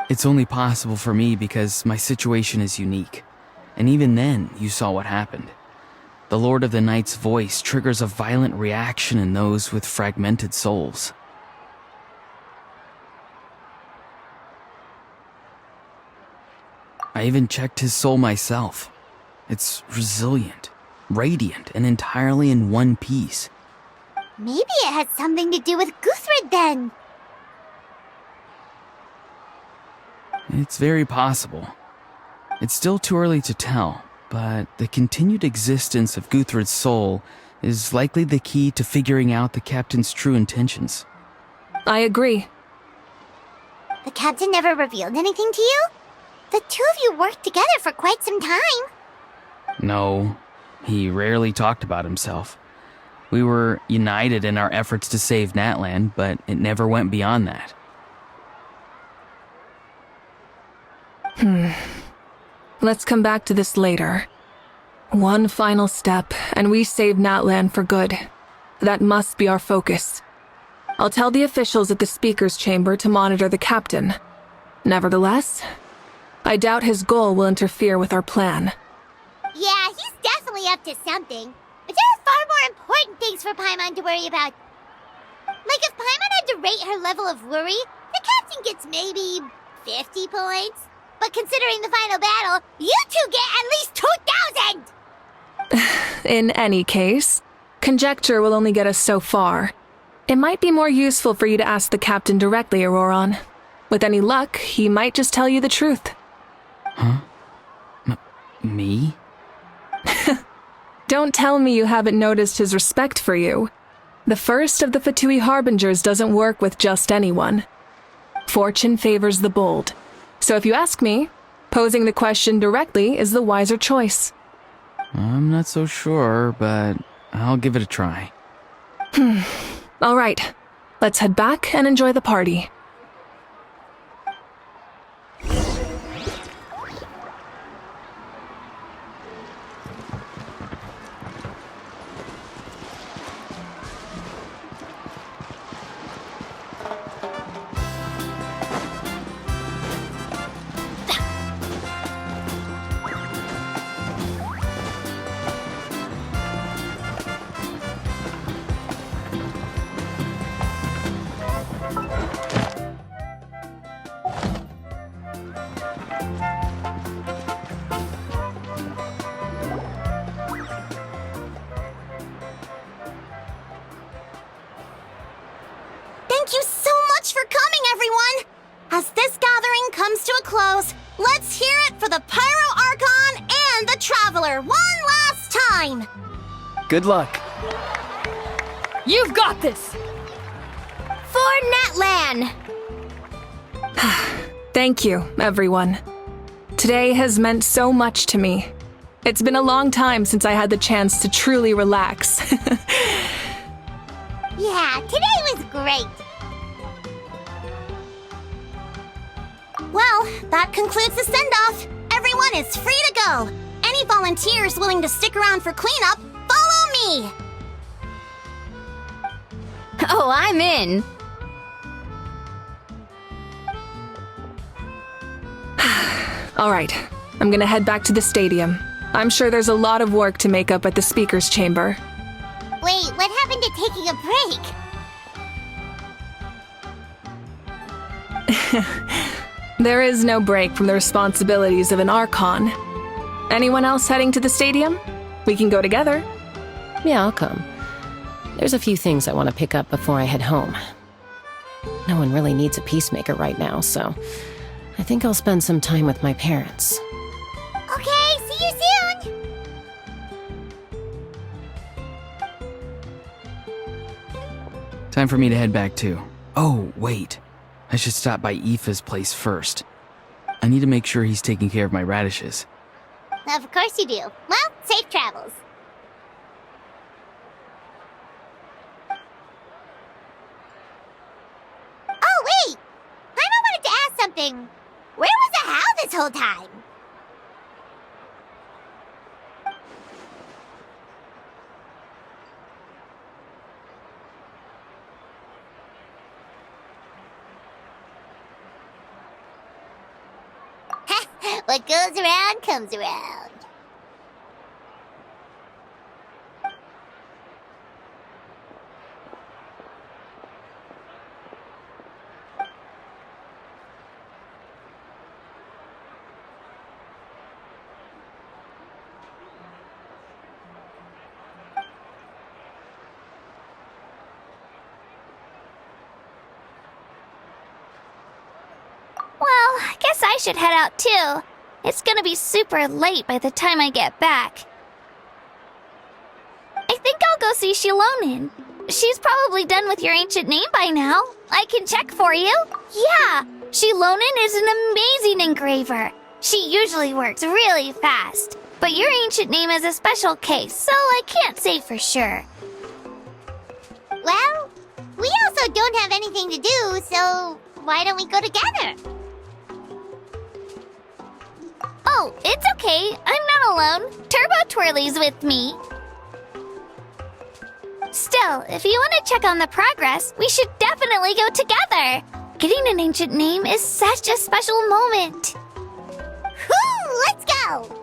It's only possible for me because my situation is unique. And even then, you saw what happened. The Lord of the Night's voice triggers a violent reaction in those with fragmented souls. I even checked his soul myself. It's resilient, radiant, and entirely in one piece. Maybe it had something to do with Guthred then. It's very possible. It's still too early to tell, but the continued existence of Guthred's soul is likely the key to figuring out the captain's true intentions. I agree. The captain never revealed anything to you? The two of you worked together for quite some time. No, he rarely talked about himself. We were united in our efforts to save Natlan, but it never went beyond that. Let's come back to this later. One final step, and we save Natlan for good. That must be our focus. I'll tell the officials at the speaker's chamber to monitor the captain. Nevertheless, I doubt his goal will interfere with our plan. Yeah, he's definitely up to something. But there are far more important things for Paimon to worry about. Like if Paimon had to rate her level of worry, the captain gets maybe 50 points. But considering the final battle, you two get at least 2,000! In any case, conjecture will only get us so far. It might be more useful for you to ask the captain directly, Auroron. With any luck, he might just tell you the truth. Huh? Me? Don't tell me you haven't noticed his respect for you. The first of the Fatui Harbingers doesn't work with just anyone. Fortune favors the bold. So if you ask me, posing the question directly is the wiser choice. I'm not so sure, but I'll give it a try. All right, let's head back and enjoy the party. Thank you so much for coming, everyone! As this gathering comes to a close, let's hear it for the Pyro Archon and the Traveler one last time! Good luck. You've got this! For Natlan! Thank you, everyone. Today has meant so much to me. It's been a long time since I had the chance to truly relax. Yeah, today was great. Well, that concludes the send-off. Everyone is free to go. Any volunteers willing to stick around for cleanup, follow me! Oh, I'm in. All right, I'm gonna head back to the stadium. I'm sure there's a lot of work to make up at the speaker's chamber. Wait, what happened to taking a break? There is no break from the responsibilities of an Archon. Anyone else heading to the stadium? We can go together. Yeah, I'll come. There's a few things I want to pick up before I head home. No one really needs a peacemaker right now, so I think I'll spend some time with my parents. Okay, see you soon! Time for me to head back too. Oh, wait. I should stop by Aoife's place first. I need to make sure he's taking care of my radishes. Of course you do. Well, safe travels. Oh, wait! Paimon wanted to ask something. Where was the How this whole time? What goes around comes around. Well, I guess I should head out too. It's gonna be super late by the time I get back. I think I'll go see Shilonin. She's probably done with your ancient name by now. I can check for you. Yeah, Shilonin is an amazing engraver. She usually works really fast. But your ancient name is a special case, so I can't say for sure. Well, we also don't have anything to do, so why don't we go together? Oh, it's okay. I'm not alone. Turbo Twirly's with me. Still, if you want to check on the progress, we should definitely go together. Getting an ancient name is such a special moment. Whoo! Let's go!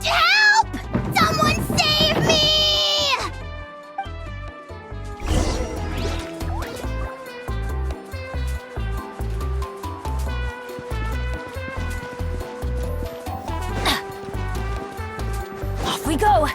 Help! Someone save me! Off we go!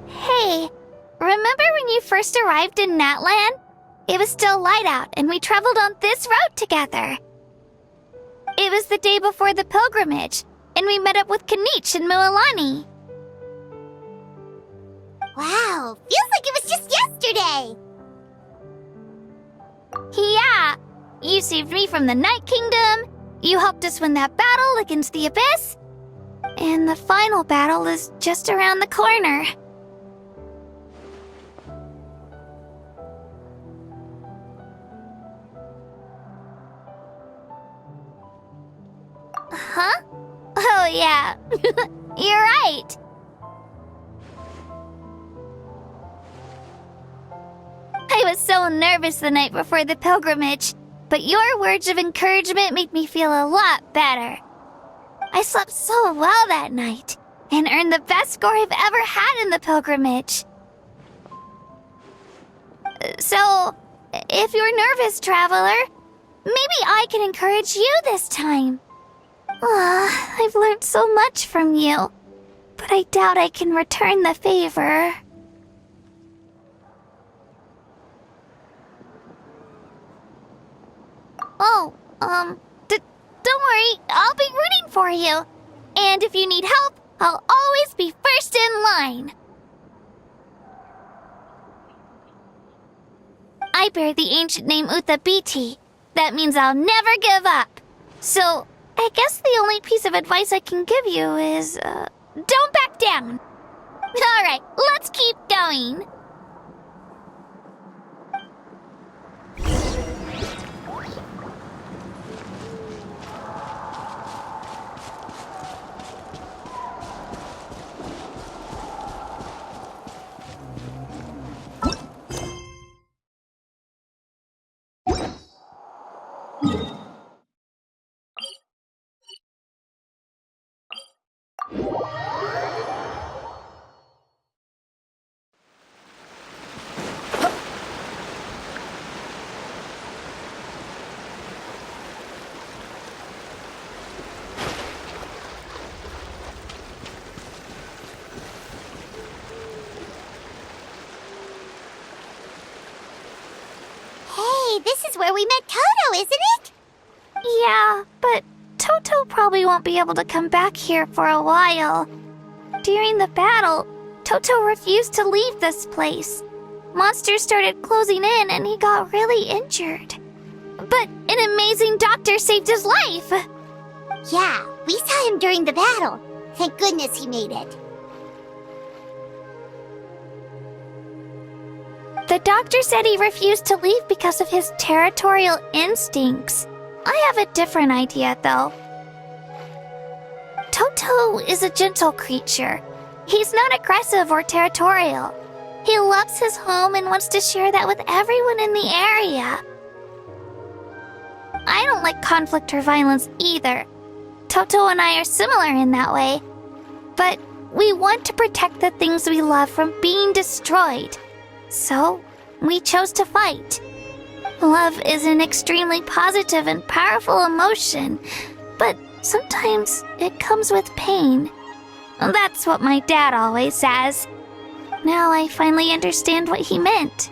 Hey, remember when you first arrived in Natlan? It was still light out, and we traveled on this road together. It was the day before the pilgrimage, and we met up with Kanich and Mualani. Wow, feels like it was just yesterday. Yeah, you saved me from the Night Kingdom. You helped us win that battle against the Abyss. And the final battle is just around the corner. Huh? Oh yeah, you're right. I was so nervous the night before the pilgrimage, but your words of encouragement made me feel a lot better. I slept so well that night, and earned the best score I've ever had in the pilgrimage. So, if you're nervous, traveler, maybe I can encourage you this time. I've learned so much from you, but I doubt I can return the favor. Oh, don't worry, I'll be rooting for you. And if you need help, I'll always be first in line. I bear the ancient name Uthabiti. That means I'll never give up. So, I guess the only piece of advice I can give you is, don't back down. Alright, let's keep going. This is where we met Toto, isn't it? Yeah, but Toto probably won't be able to come back here for a while. During the battle, Toto refused to leave this place. Monsters started closing in and he got really injured. But an amazing doctor saved his life! Yeah, we saw him during the battle. Thank goodness he made it. The doctor said he refused to leave because of his territorial instincts. I have a different idea, though. Toto is a gentle creature. He's not aggressive or territorial. He loves his home and wants to share that with everyone in the area. I don't like conflict or violence either. Toto and I are similar in that way. But we want to protect the things we love from being destroyed. So, we chose to fight. Love is an extremely positive and powerful emotion, but sometimes it comes with pain. That's what my dad always says. Now I finally understand what he meant.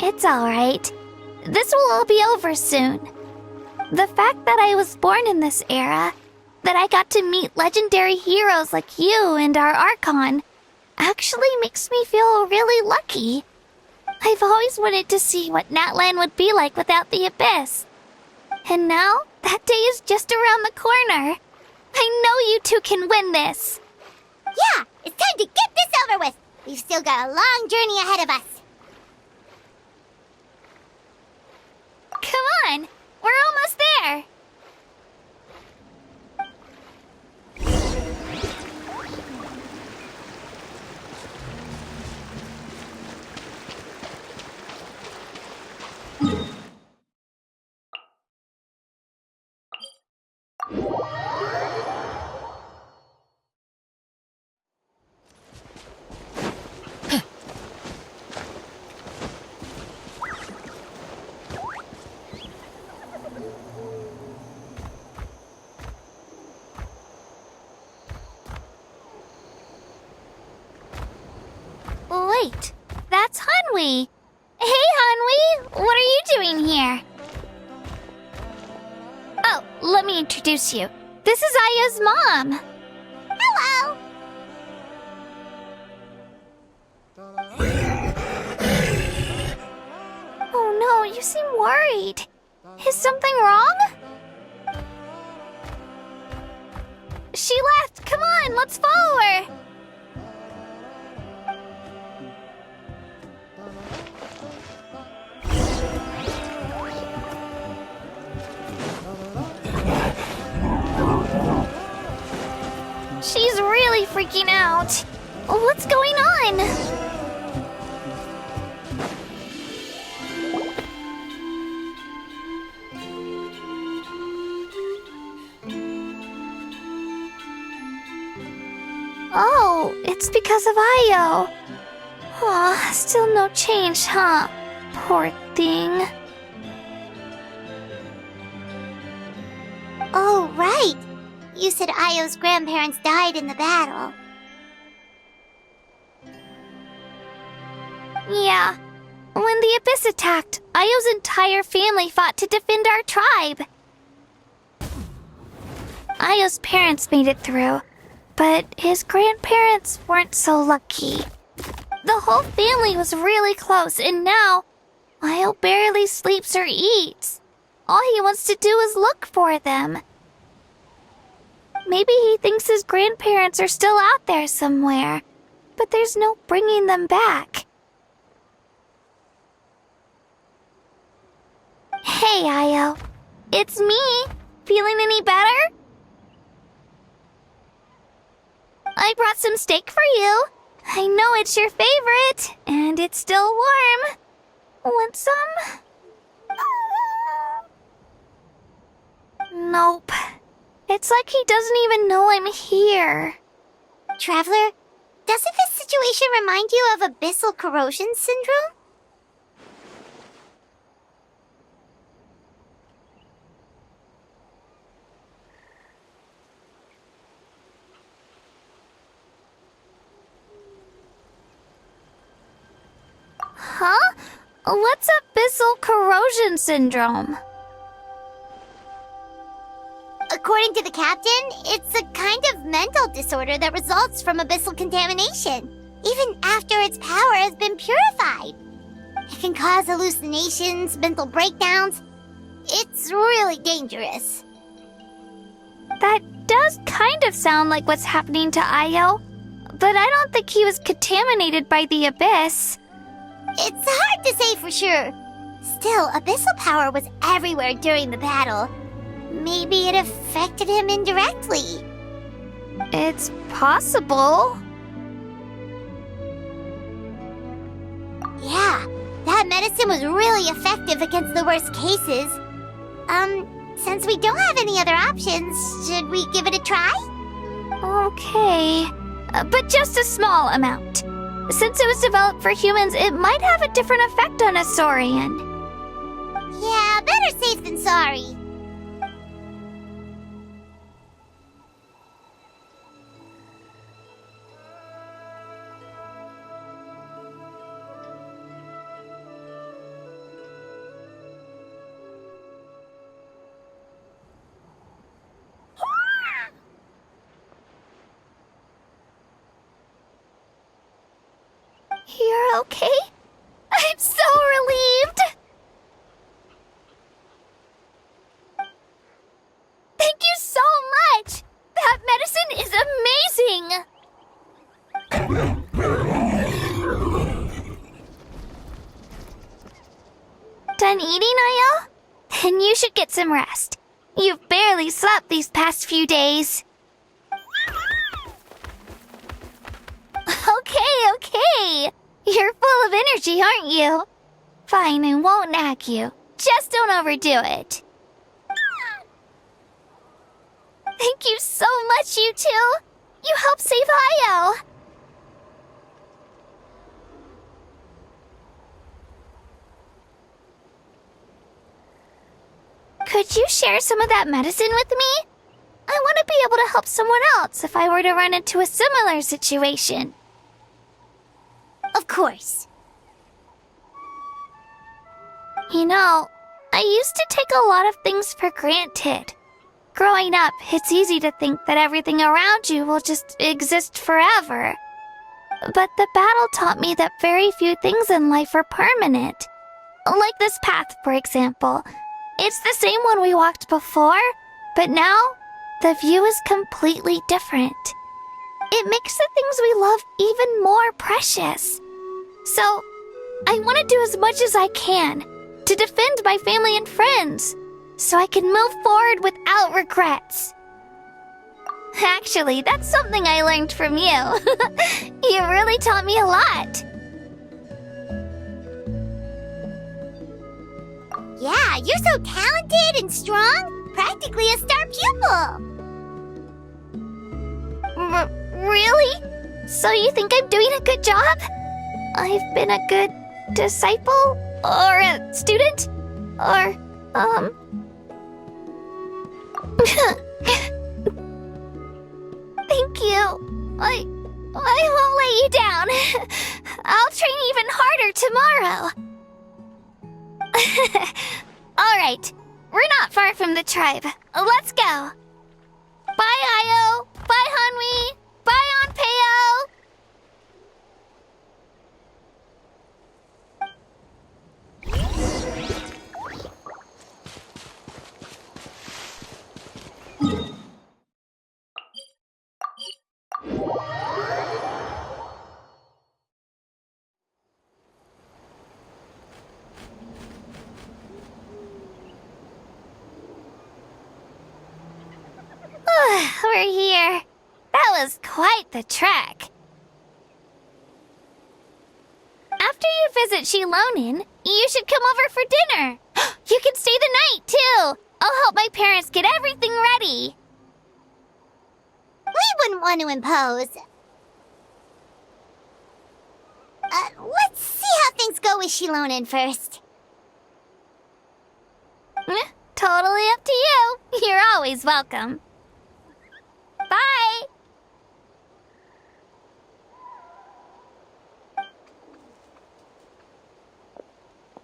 It's alright. This will all be over soon. The fact that I was born in this era, that I got to meet legendary heroes like you and our Archon, actually makes me feel really lucky. I've always wanted to see what Natlan would be like without the Abyss. And now, that day is just around the corner. I know you two can win this. Yeah, it's time to get this over with. We've still got a long journey ahead of us. Come on, we're almost there. Wait, that's Hanwi. Hey, Hanwi, what are you doing here? Oh, let me introduce you. This is Aya's mom. Hello! Oh no, you seem worried. Is something wrong? She left! Come on, let's follow her! She's really freaking out. What's going on? Oh, it's because of Io. Aw, still no change, huh? Poor thing. Oh, right. You said Io's grandparents died in the battle. Yeah. When the Abyss attacked, Io's entire family fought to defend our tribe. Io's parents made it through, but his grandparents weren't so lucky. The whole family was really close, and now Io barely sleeps or eats. All he wants to do is look for them. Maybe he thinks his grandparents are still out there somewhere, but there's no bringing them back. Hey, Io. It's me. Feeling any better? I brought some steak for you. I know it's your favorite, and it's still warm. Want some? Nope. It's like he doesn't even know I'm here. Traveler, doesn't this situation remind you of abyssal corrosion syndrome? Huh? What's abyssal corrosion syndrome? According to the captain, it's a kind of mental disorder that results from abyssal contamination, even after its power has been purified. It can cause hallucinations, mental breakdowns. It's really dangerous. That does kind of sound like what's happening to Io, but I don't think he was contaminated by the Abyss. It's hard to say for sure. Still, abyssal power was everywhere during the battle. Maybe it affected him indirectly. It's possible. Yeah, that medicine was really effective against the worst cases. Since we don't have any other options, should we give it a try? Okay, but just a small amount. Since it was developed for humans, it might have a different effect on a Saurian. Yeah, better safe than sorry. You're okay? I'm so relieved! Thank you so much! That medicine is amazing! Done eating, Io? Then you should get some rest. You've barely slept these past few days. Okay. You're full of energy, aren't you? Fine, I won't nag you. Just don't overdo it. Thank you so much, you two. You helped save Io. Could you share some of that medicine with me? I want to be able to help someone else if I were to run into a similar situation. Of course. You know, I used to take a lot of things for granted. Growing up, it's easy to think that everything around you will just exist forever. But the battle taught me that very few things in life are permanent. Like this path, for example. It's the same one we walked before, but now the view is completely different. It makes the things we love even more precious. So, I want to do as much as I can to defend my family and friends, so I can move forward without regrets. Actually, that's something I learned from you. You really taught me a lot. Yeah, you're so talented and strong. Practically a star pupil. Really? So you think I'm doing a good job? I've been a good disciple? Or a student? Or, Thank you. I won't let you down. I'll train even harder tomorrow. Alright, we're not far from the tribe. Let's go. Bye, Io. Bye, Hanwi. Bye, Onpeo. We're here. That was quite the trek. After you visit Shilonin, you should come over for dinner. You can stay the night, too. I'll help my parents get everything ready. We wouldn't want to impose. Let's see how things go with Shilonin first. Totally up to you. You're always welcome. Bye!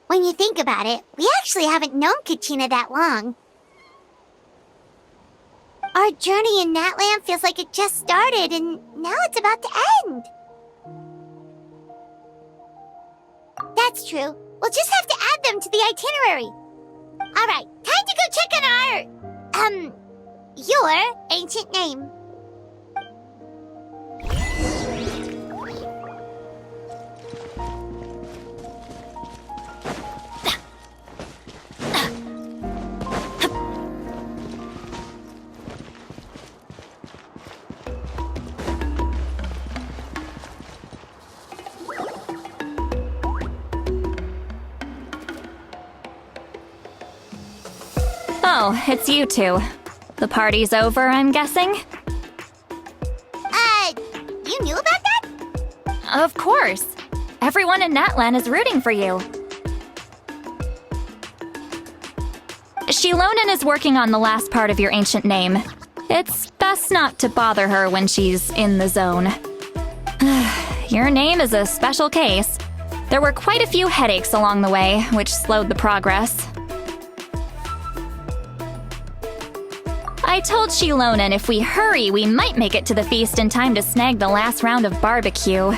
When you think about it, we actually haven't known Kachina that long. Our journey in Natland feels like it just started, and now it's about to end. That's true. We'll just have to add them to the itinerary. Alright, time to go check on our... your ancient name. Oh, it's you two. The party's over, I'm guessing? You knew about that? Of course. Everyone in Natlan is rooting for you. Shilonin is working on the last part of your ancient name. It's best not to bother her when she's in the zone. Your name is a special case. There were quite a few headaches along the way, which slowed the progress. I told Shilonin if we hurry, we might make it to the feast in time to snag the last round of barbecue.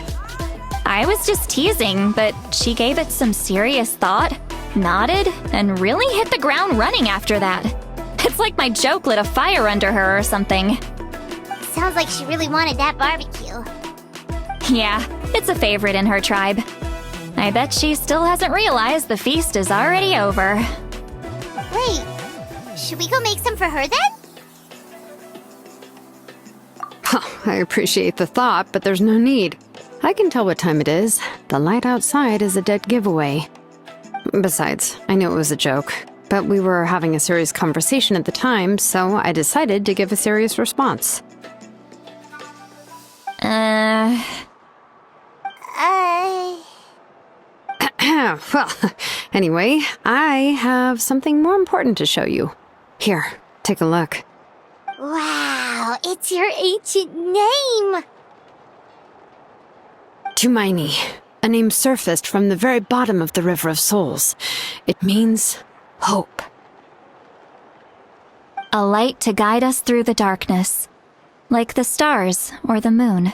I was just teasing, but she gave it some serious thought, nodded, and really hit the ground running after that. It's like my joke lit a fire under her or something. Sounds like she really wanted that barbecue. Yeah, it's a favorite in her tribe. I bet she still hasn't realized the feast is already over. Wait, should we go make some for her then? I appreciate the thought, but there's no need. I can tell what time it is. The light outside is a dead giveaway. Besides, I knew it was a joke, but we were having a serious conversation at the time, so I decided to give a serious response. Well, anyway, I have something more important to show you. Here, take a look. Wow, it's your ancient name! Tumaini, a name surfaced from the very bottom of the River of Souls. It means hope. A light to guide us through the darkness, like the stars or the moon.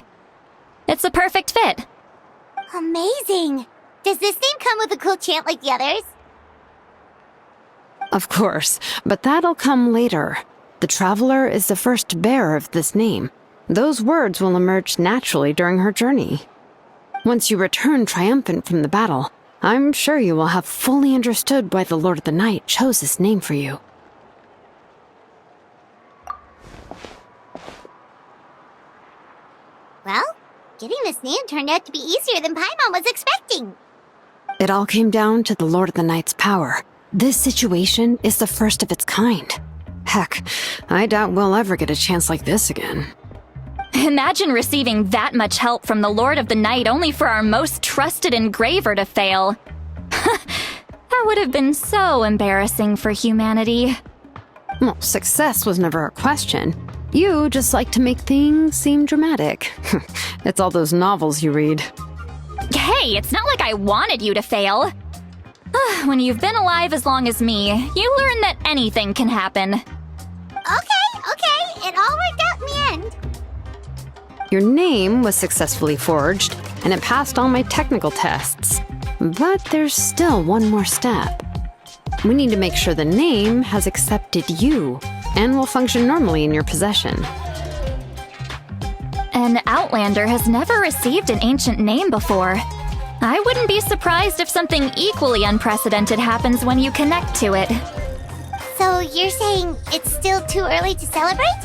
It's a perfect fit. Amazing! Does this name come with a cool chant like the others? Of course, but that'll come later. The Traveler is the first bearer of this name. Those words will emerge naturally during her journey. Once you return triumphant from the battle, I'm sure you will have fully understood why the Lord of the Night chose this name for you. Well, getting this name turned out to be easier than Paimon was expecting. It all came down to the Lord of the Night's power. This situation is the first of its kind. Heck, I doubt we'll ever get a chance like this again. Imagine receiving that much help from the Lord of the Night only for our most trusted engraver to fail. That would have been so embarrassing for humanity. Well, success was never a question. You just like to make things seem dramatic. It's all those novels you read. Hey, it's not like I wanted you to fail. When you've been alive as long as me, you learn that anything can happen. Okay, it all worked out in the end. Your name was successfully forged, and it passed all my technical tests. But there's still one more step. We need to make sure the name has accepted you, and will function normally in your possession. An Outlander has never received an ancient name before. I wouldn't be surprised if something equally unprecedented happens when you connect to it. So you're saying it's still too early to celebrate?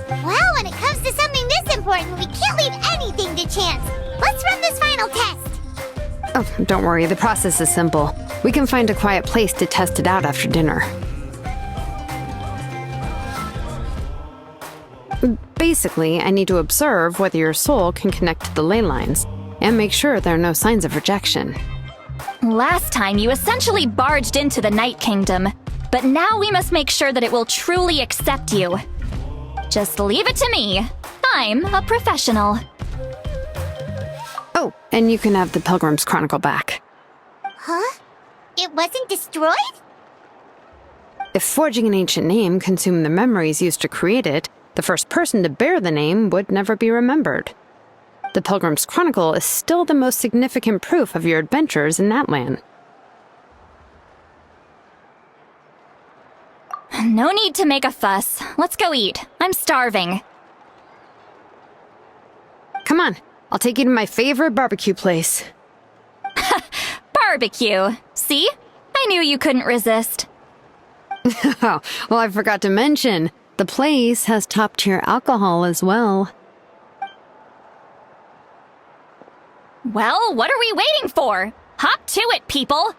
Well, when it comes to something this important, we can't leave anything to chance. Let's run this final test. Oh, don't worry, the process is simple. We can find a quiet place to test it out after dinner. Basically, I need to observe whether your soul can connect to the ley lines, and make sure there are no signs of rejection. Last time, you essentially barged into the Night Kingdom, but now we must make sure that it will truly accept you. Just leave it to me. I'm a professional. Oh, and you can have the Pilgrim's Chronicle back. Huh? It wasn't destroyed? If forging an ancient name consumed the memories used to create it, the first person to bear the name would never be remembered. The Pilgrim's Chronicle is still the most significant proof of your adventures in that land. No need to make a fuss. Let's go eat. I'm starving. Come on, I'll take you to my favorite barbecue place. Barbecue. See? I knew you couldn't resist. Oh, well, I forgot to mention, the place has top-tier alcohol as well. Well, what are we waiting for? Hop to it, people!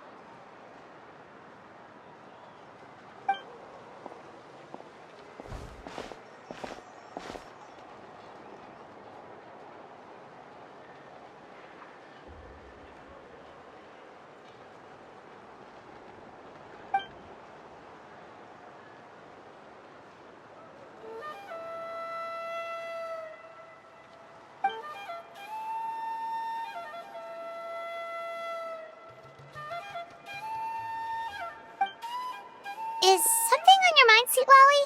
Is something on your mind, Sweet Lolly?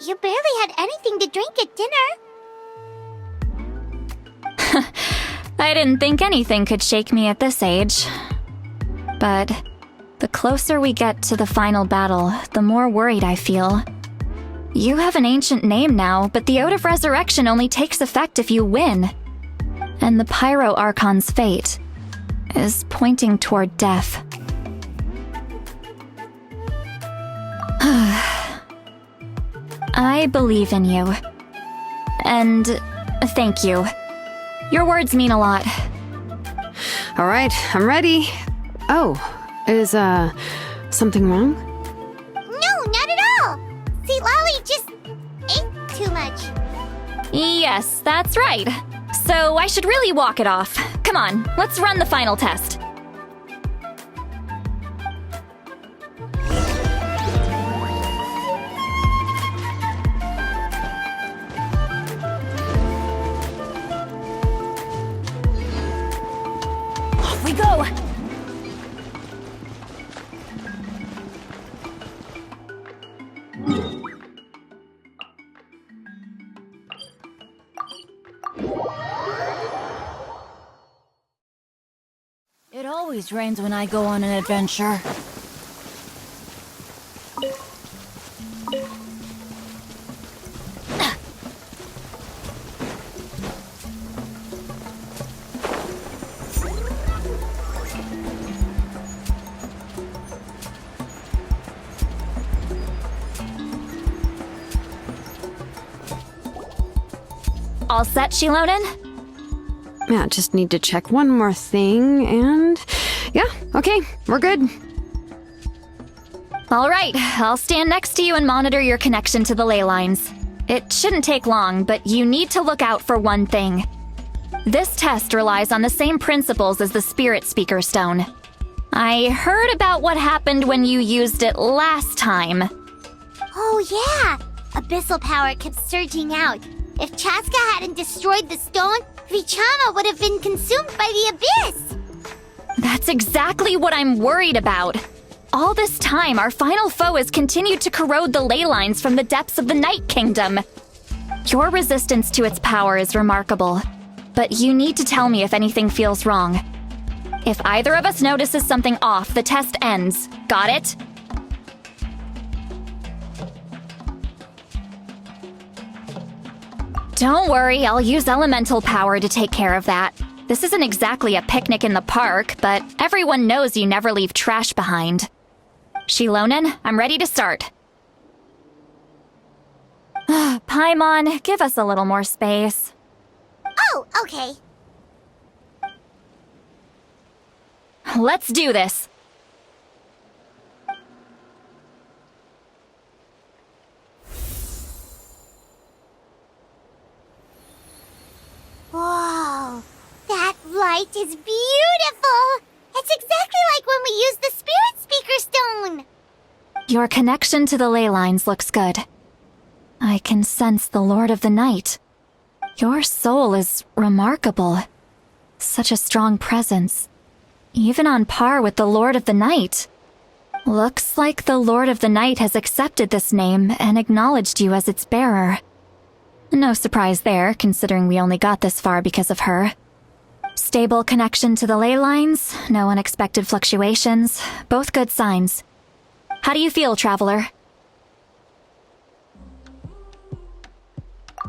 You barely had anything to drink at dinner. I didn't think anything could shake me at this age. But the closer we get to the final battle, the more worried I feel. You have an ancient name now, but the Ode of Resurrection only takes effect if you win. And the Pyro Archon's fate is pointing toward death. I believe in you. And thank you. Your words mean a lot. All right, I'm ready. Oh, is, something wrong? No, not at all. Sweet Lolly just ate too much. Yes, that's right. So I should really walk it off. Come on, let's run the final test. Off we go! It always rains when I go on an adventure. all set, Shilonen? Yeah, just need to check one more thing, and yeah, okay, we're good. All right, I'll stand next to you and monitor your connection to the ley lines. It shouldn't take long, but you need to look out for one thing. This test relies on the same principles as the Spirit Speaker Stone. I heard about what happened when you used it last time. Oh yeah! Abyssal power kept surging out. If Chaska hadn't destroyed the stone, Vichama would have been consumed by the abyss! That's exactly what I'm worried about. All this time, our final foe has continued to corrode the ley lines from the depths of the Night Kingdom. Your resistance to its power is remarkable, but you need to tell me if anything feels wrong. If either of us notices something off, the test ends. Got it? Don't worry, I'll use elemental power to take care of that. This isn't exactly a picnic in the park, but everyone knows you never leave trash behind. Shilonen, I'm ready to start. Paimon, give us a little more space. Oh, okay. Let's do this. Whoa, that light is beautiful! It's exactly like when we used the Spirit Speaker Stone! Your connection to the ley lines looks good. I can sense the Lord of the Night. Your soul is remarkable. Such a strong presence. Even on par with the Lord of the Night. Looks like the Lord of the Night has accepted this name and acknowledged you as its bearer. No surprise there, considering we only got this far because of her. Stable connection to the ley lines, no unexpected fluctuations, both good signs. How do you feel, Traveler?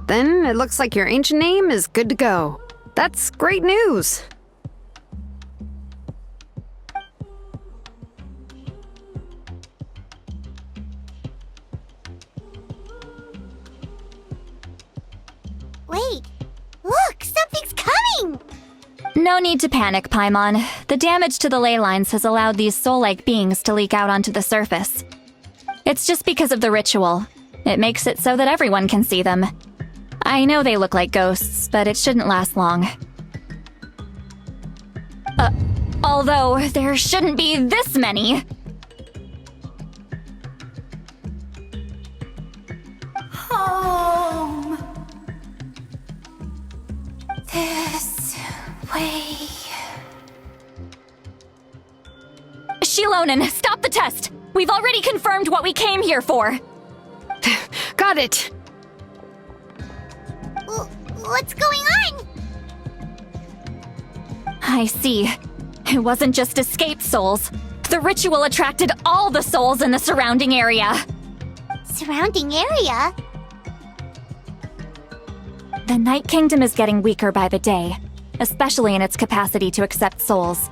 Then it looks like your ancient name is good to go. That's great news. Wait, look, something's coming! No need to panic, Paimon. The damage to the ley lines has allowed these soul-like beings to leak out onto the surface. It's just because of the ritual. It makes it so that everyone can see them. I know they look like ghosts, but it shouldn't last long. Although, there shouldn't be this many! Home. This way. Shilonen, stop the test! We've already confirmed what we came here for! Got it! What's going on? I see. It wasn't just escaped souls. The ritual attracted all the souls in the surrounding area. Surrounding area? The Night Kingdom is getting weaker by the day, especially in its capacity to accept souls.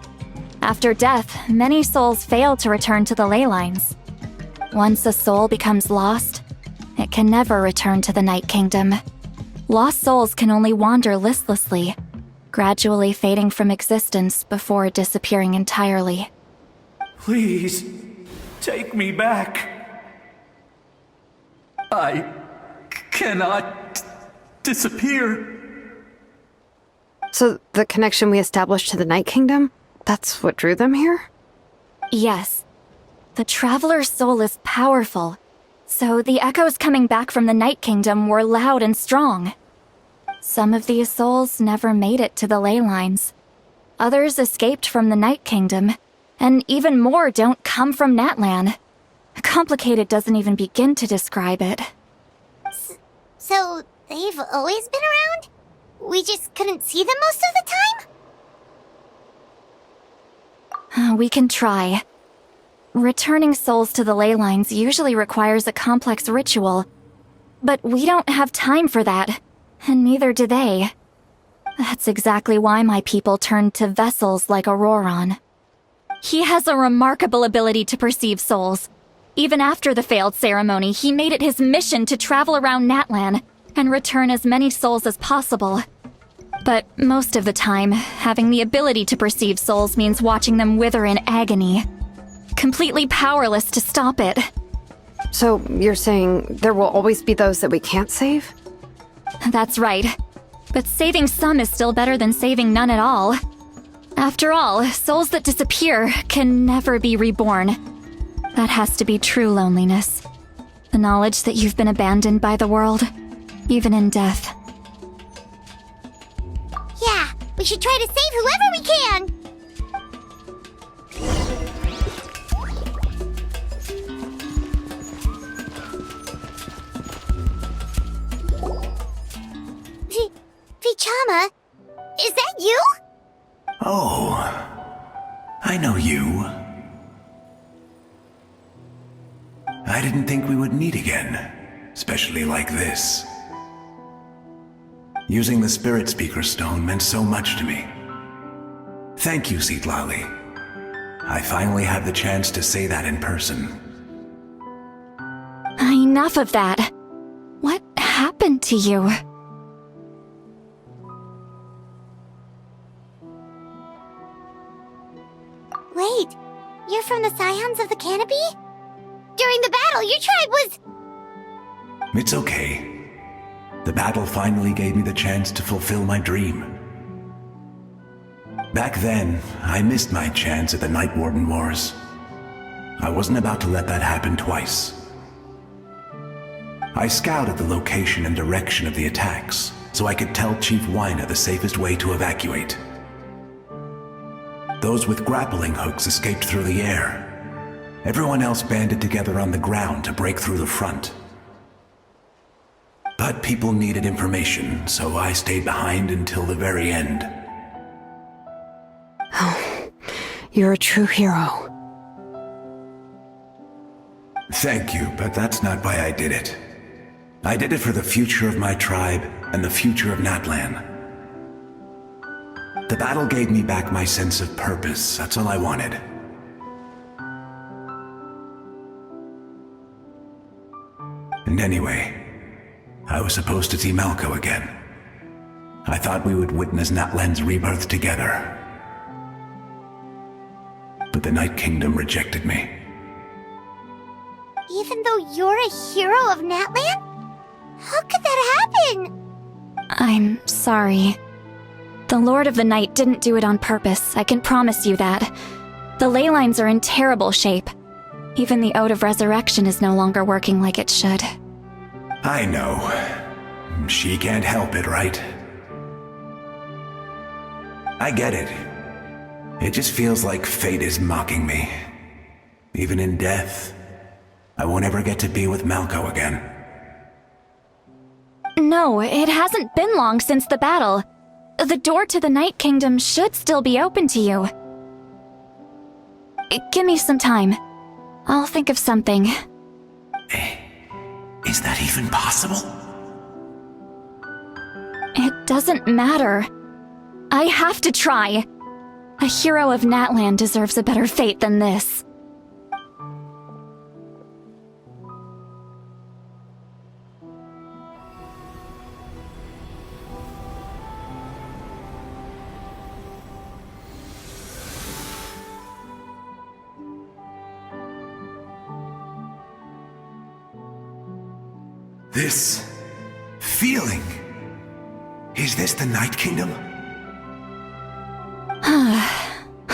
After death, many souls fail to return to the ley lines. Once a soul becomes lost, it can never return to the Night Kingdom. Lost souls can only wander listlessly, gradually fading from existence before disappearing entirely. Please, take me back. I cannot disappear. So the connection we established to the Night Kingdom, that's what drew them here? Yes. The Traveler's soul is powerful, so the echoes coming back from the Night Kingdom were loud and strong. Some of these souls never made it to the ley lines. Others escaped from the Night Kingdom, and even more don't come from Natlan. Complicated doesn't even begin to describe it. So, they've always been around? We just couldn't see them most of the time? We can try. Returning souls to the ley lines usually requires a complex ritual. But we don't have time for that, and neither do they. That's exactly why my people turned to vessels like Auroron. He has a remarkable ability to perceive souls. Even after the failed ceremony, he made it his mission to travel around Natlan, and return as many souls as possible. But most of the time, having the ability to perceive souls means watching them wither in agony. Completely powerless to stop it. So you're saying there will always be those that we can't save? That's right. But saving some is still better than saving none at all. After all, souls that disappear can never be reborn. That has to be true loneliness. The knowledge that you've been abandoned by the world, even in death. Yeah, we should try to save whoever we can! Vichama, is that you? Oh, I know you. I didn't think we would meet again, especially like this. Using the Spirit Speaker Stone meant so much to me. Thank you, Citlali. I finally have the chance to say that in person. Enough of that. What happened to you? Wait, you're from the Scions of the Canopy? During the battle, your tribe was... It's okay. The battle finally gave me the chance to fulfill my dream. Back then, I missed my chance at the Night Warden Wars. I wasn't about to let that happen twice. I scouted the location and direction of the attacks, so I could tell Chief Wyna the safest way to evacuate. Those with grappling hooks escaped through the air. Everyone else banded together on the ground to break through the front. But people needed information, so I stayed behind until the very end. Oh, you're a true hero. Thank you, but that's not why I did it. I did it for the future of my tribe and the future of Natlan. The battle gave me back my sense of purpose, that's all I wanted. And anyway, I was supposed to see Malko again. I thought we would witness Natlan's rebirth together. But the Night Kingdom rejected me. Even though you're a hero of Natlan? How could that happen? I'm sorry. The Lord of the Night didn't do it on purpose, I can promise you that. The ley lines are in terrible shape. Even the Ode of Resurrection is no longer working like it should. I know. She can't help it, right? I get it. It just feels like fate is mocking me. Even in death, I won't ever get to be with Malko again. No, it hasn't been long since the battle. The door to the Night Kingdom should still be open to you. Give me some time. I'll think of something. Is that even possible? It doesn't matter. I have to try. A hero of Natlan deserves a better fate than this. This feeling. Is this the Night Kingdom?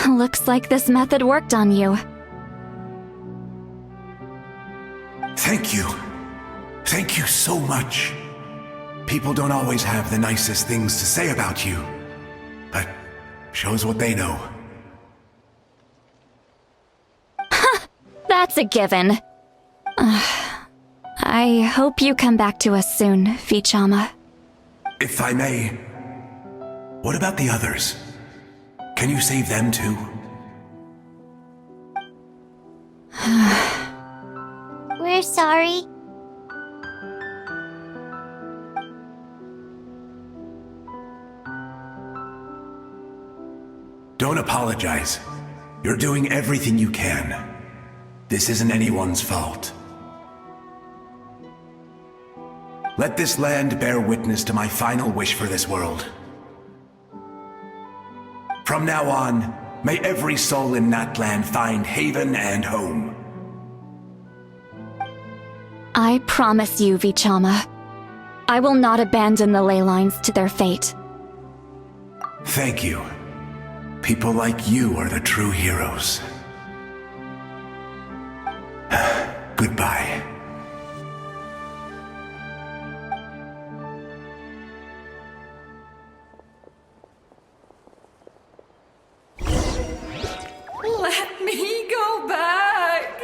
Looks like this method worked on you. Thank you. Thank you so much. People don't always have the nicest things to say about you, but shows what they know. That's a given. I hope you come back to us soon, Vichama. If I may, what about the others? Can you save them too? We're sorry. Don't apologize. You're doing everything you can. This isn't anyone's fault. Let this land bear witness to my final wish for this world. From now on, may every soul in Natlan find haven and home. I promise you, Vichama, I will not abandon the ley lines to their fate. Thank you. People like you are the true heroes. Goodbye. Let me go back.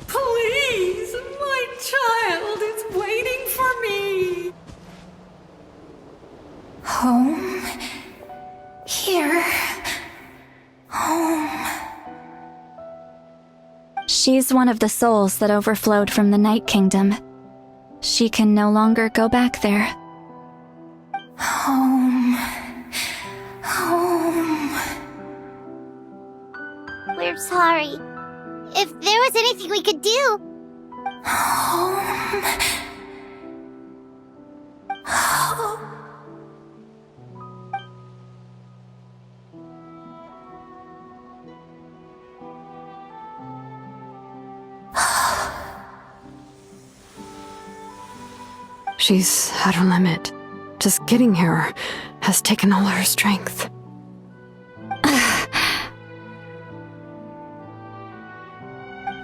Please, my child is waiting for me. Home. Here. Home. She's one of the souls that overflowed from the Night Kingdom. She can no longer go back there. Home. Home. We're sorry. If there was anything we could do. Home. Home. She's at her limit. Just getting here has taken all her strength.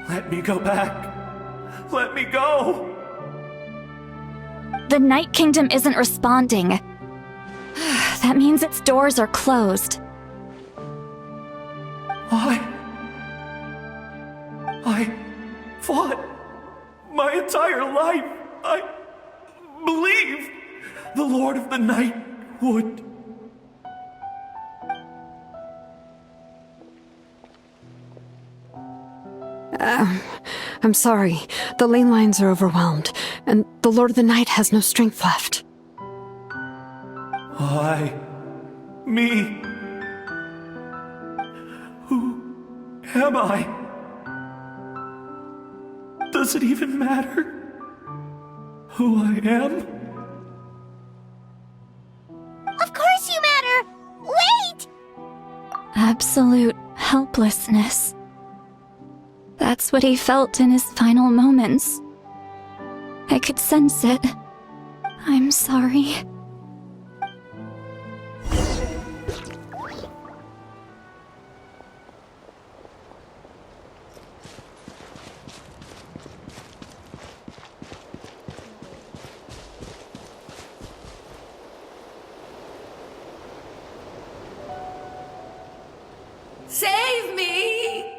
Let me go back. Let me go. The Night Kingdom isn't responding. That means its doors are closed. I fought my entire life. I believed the Lord of the Night would. I'm sorry. The ley lines are overwhelmed, and the Lord of the Night has no strength left. Why? Me? Who am I? Does it even matter who I am? Of course you matter! Wait! Absolute helplessness. That's what he felt in his final moments. I could sense it. I'm sorry. Save me!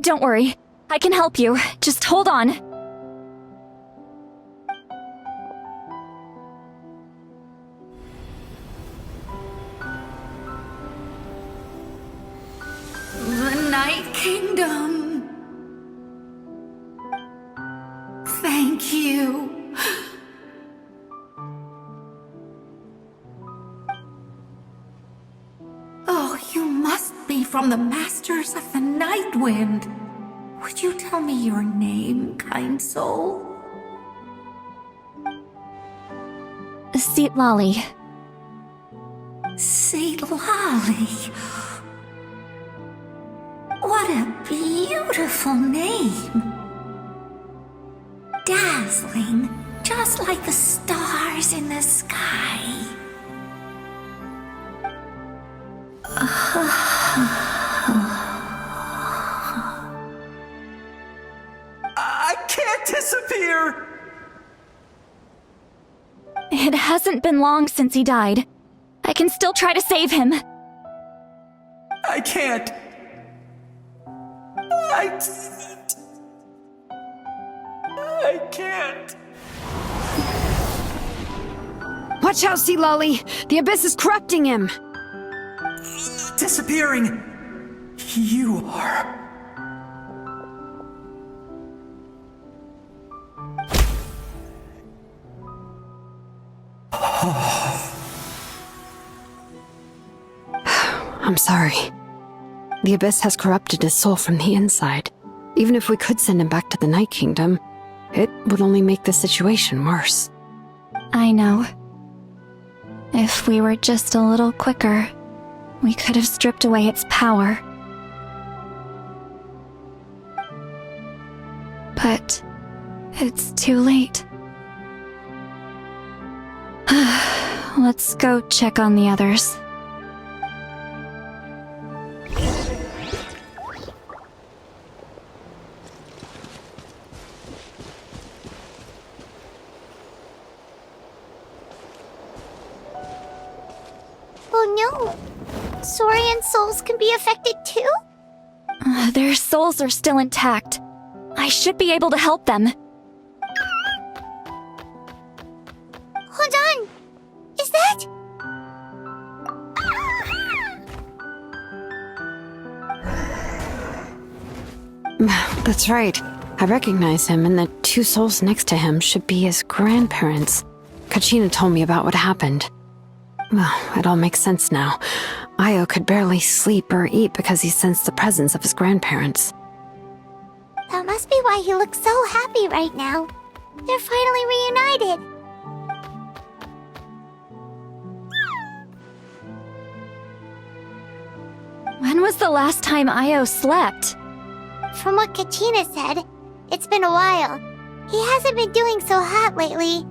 Don't worry. I can help you. Just hold on. The Night Kingdom. Thank you. Oh, you must be from the Masters of the Night Wind. Would you tell me your name, kind soul? Seatlali. Seatlali. What a beautiful name. Dazzling, just like the stars in the sky. I can't disappear! It hasn't been long since he died. I can still try to save him. I can't. I can't. Watch out, Seatlali! The Abyss is corrupting him! Disappearing. You are. I'm sorry. The Abyss has corrupted his soul from the inside. Even if we could send him back to the Night Kingdom, it would only make the situation worse. I know. If we were just a little quicker, we could have stripped away its power. But it's too late. Let's go check on the others. Oh no! Saurian souls can be affected too? Their souls are still intact. I should be able to help them. Hold on! Is that... That's right. I recognize him, and the two souls next to him should be his grandparents. Kachina told me about what happened. Well, it all makes sense now. Io could barely sleep or eat because he sensed the presence of his grandparents. That must be why he looks so happy right now. They're finally reunited. When was the last time Io slept? From what Kachina said, it's been a while. He hasn't been doing so hot lately.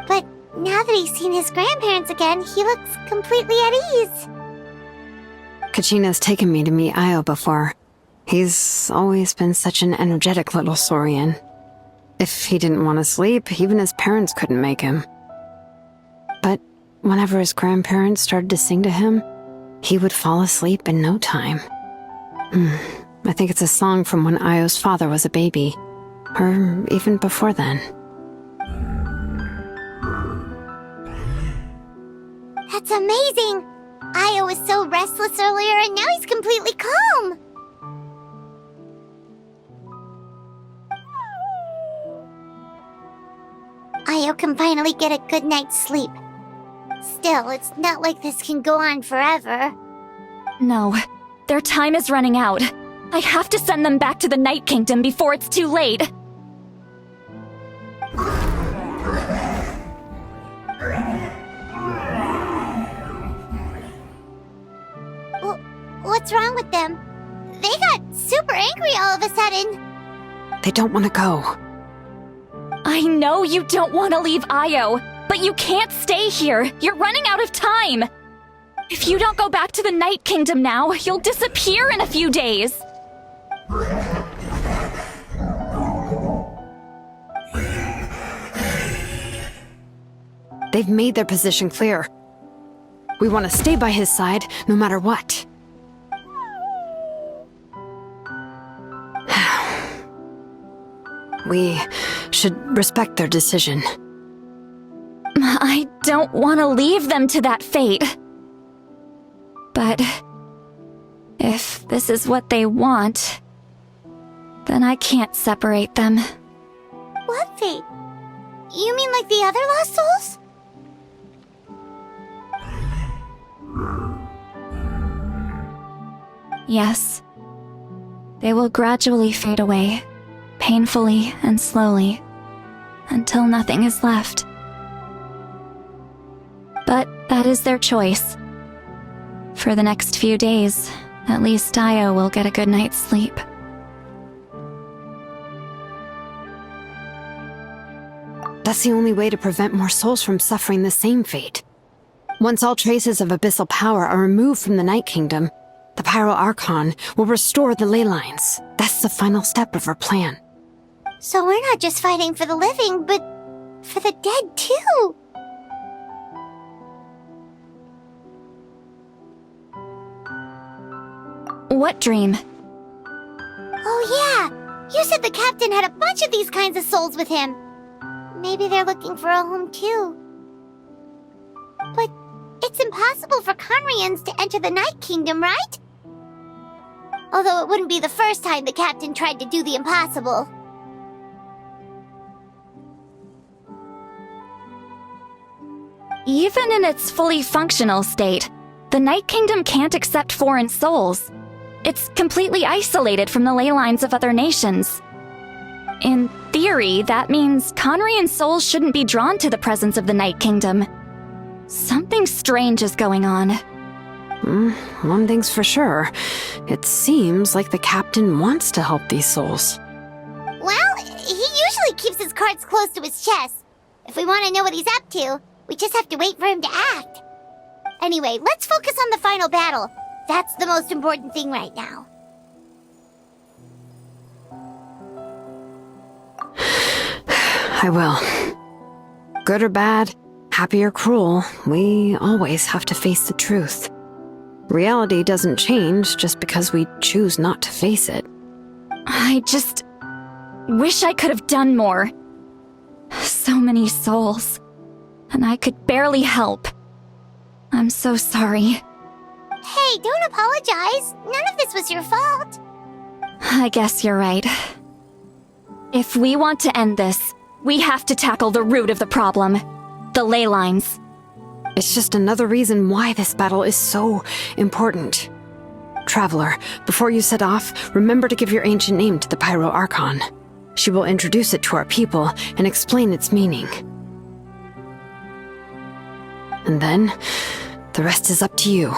But now that he's seen his grandparents again, he looks completely at ease. Kachina's taken me to meet Io before. He's always been such an energetic little Saurian. If he didn't want to sleep, even his parents couldn't make him. But whenever his grandparents started to sing to him, he would fall asleep in no time. I think it's a song from when Io's father was a baby, or even before then. That's amazing! Io was so restless earlier and now he's completely calm! Io can finally get a good night's sleep. Still, it's not like this can go on forever. No, their time is running out. I have to send them back to the Night Kingdom before it's too late. What's wrong with them? They got super angry all of a sudden. They don't want to go. I know you don't want to leave Io, but you can't stay here. You're running out of time. If you don't go back to the Night Kingdom now, you'll disappear in a few days. They've made their position clear. We want to stay by his side, no matter what. We should respect their decision. I don't want to leave them to that fate. But if this is what they want, then I can't separate them. What fate? You mean like the other lost souls? Yes. They will gradually fade away, painfully and slowly, until nothing is left. But that is their choice. For the next few days, at least Io will get a good night's sleep. That's the only way to prevent more souls from suffering the same fate. Once all traces of abyssal power are removed from the Night Kingdom, the Pyro Archon will restore the ley lines. That's the final step of our plan. So we're not just fighting for the living, but for the dead too. What dream? Oh yeah! You said the captain had a bunch of these kinds of souls with him. Maybe they're looking for a home too. But it's impossible for Conrians to enter the Night Kingdom, right? Although it wouldn't be the first time the captain tried to do the impossible. Even in its fully functional state, The Night Kingdom can't accept foreign souls. It's completely isolated from the ley lines of other nations. In theory, that means Conrian souls shouldn't be drawn to the presence of the Night Kingdom. Something strange is going on. One thing's for sure. It seems like the captain wants to help these souls. Well, he usually keeps his cards close to his chest. If we want to know what he's up to, we just have to wait for him to act. Anyway, let's focus on the final battle. That's the most important thing right now. I will. Good or bad, happy or cruel, we always have to face the truth. Reality doesn't change just because we choose not to face it. I just wish I could have done more. So many souls, and I could barely help. I'm so sorry. Hey, don't apologize. None of this was your fault. I guess you're right. If we want to end this, we have to tackle the root of the problem. The ley lines. It's just another reason why this battle is so important. Traveler, before you set off, remember to give your ancient name to the Pyro Archon. She will introduce it to our people and explain its meaning. And then, the rest is up to you.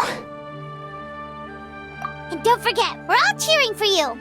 And don't forget, we're all cheering for you.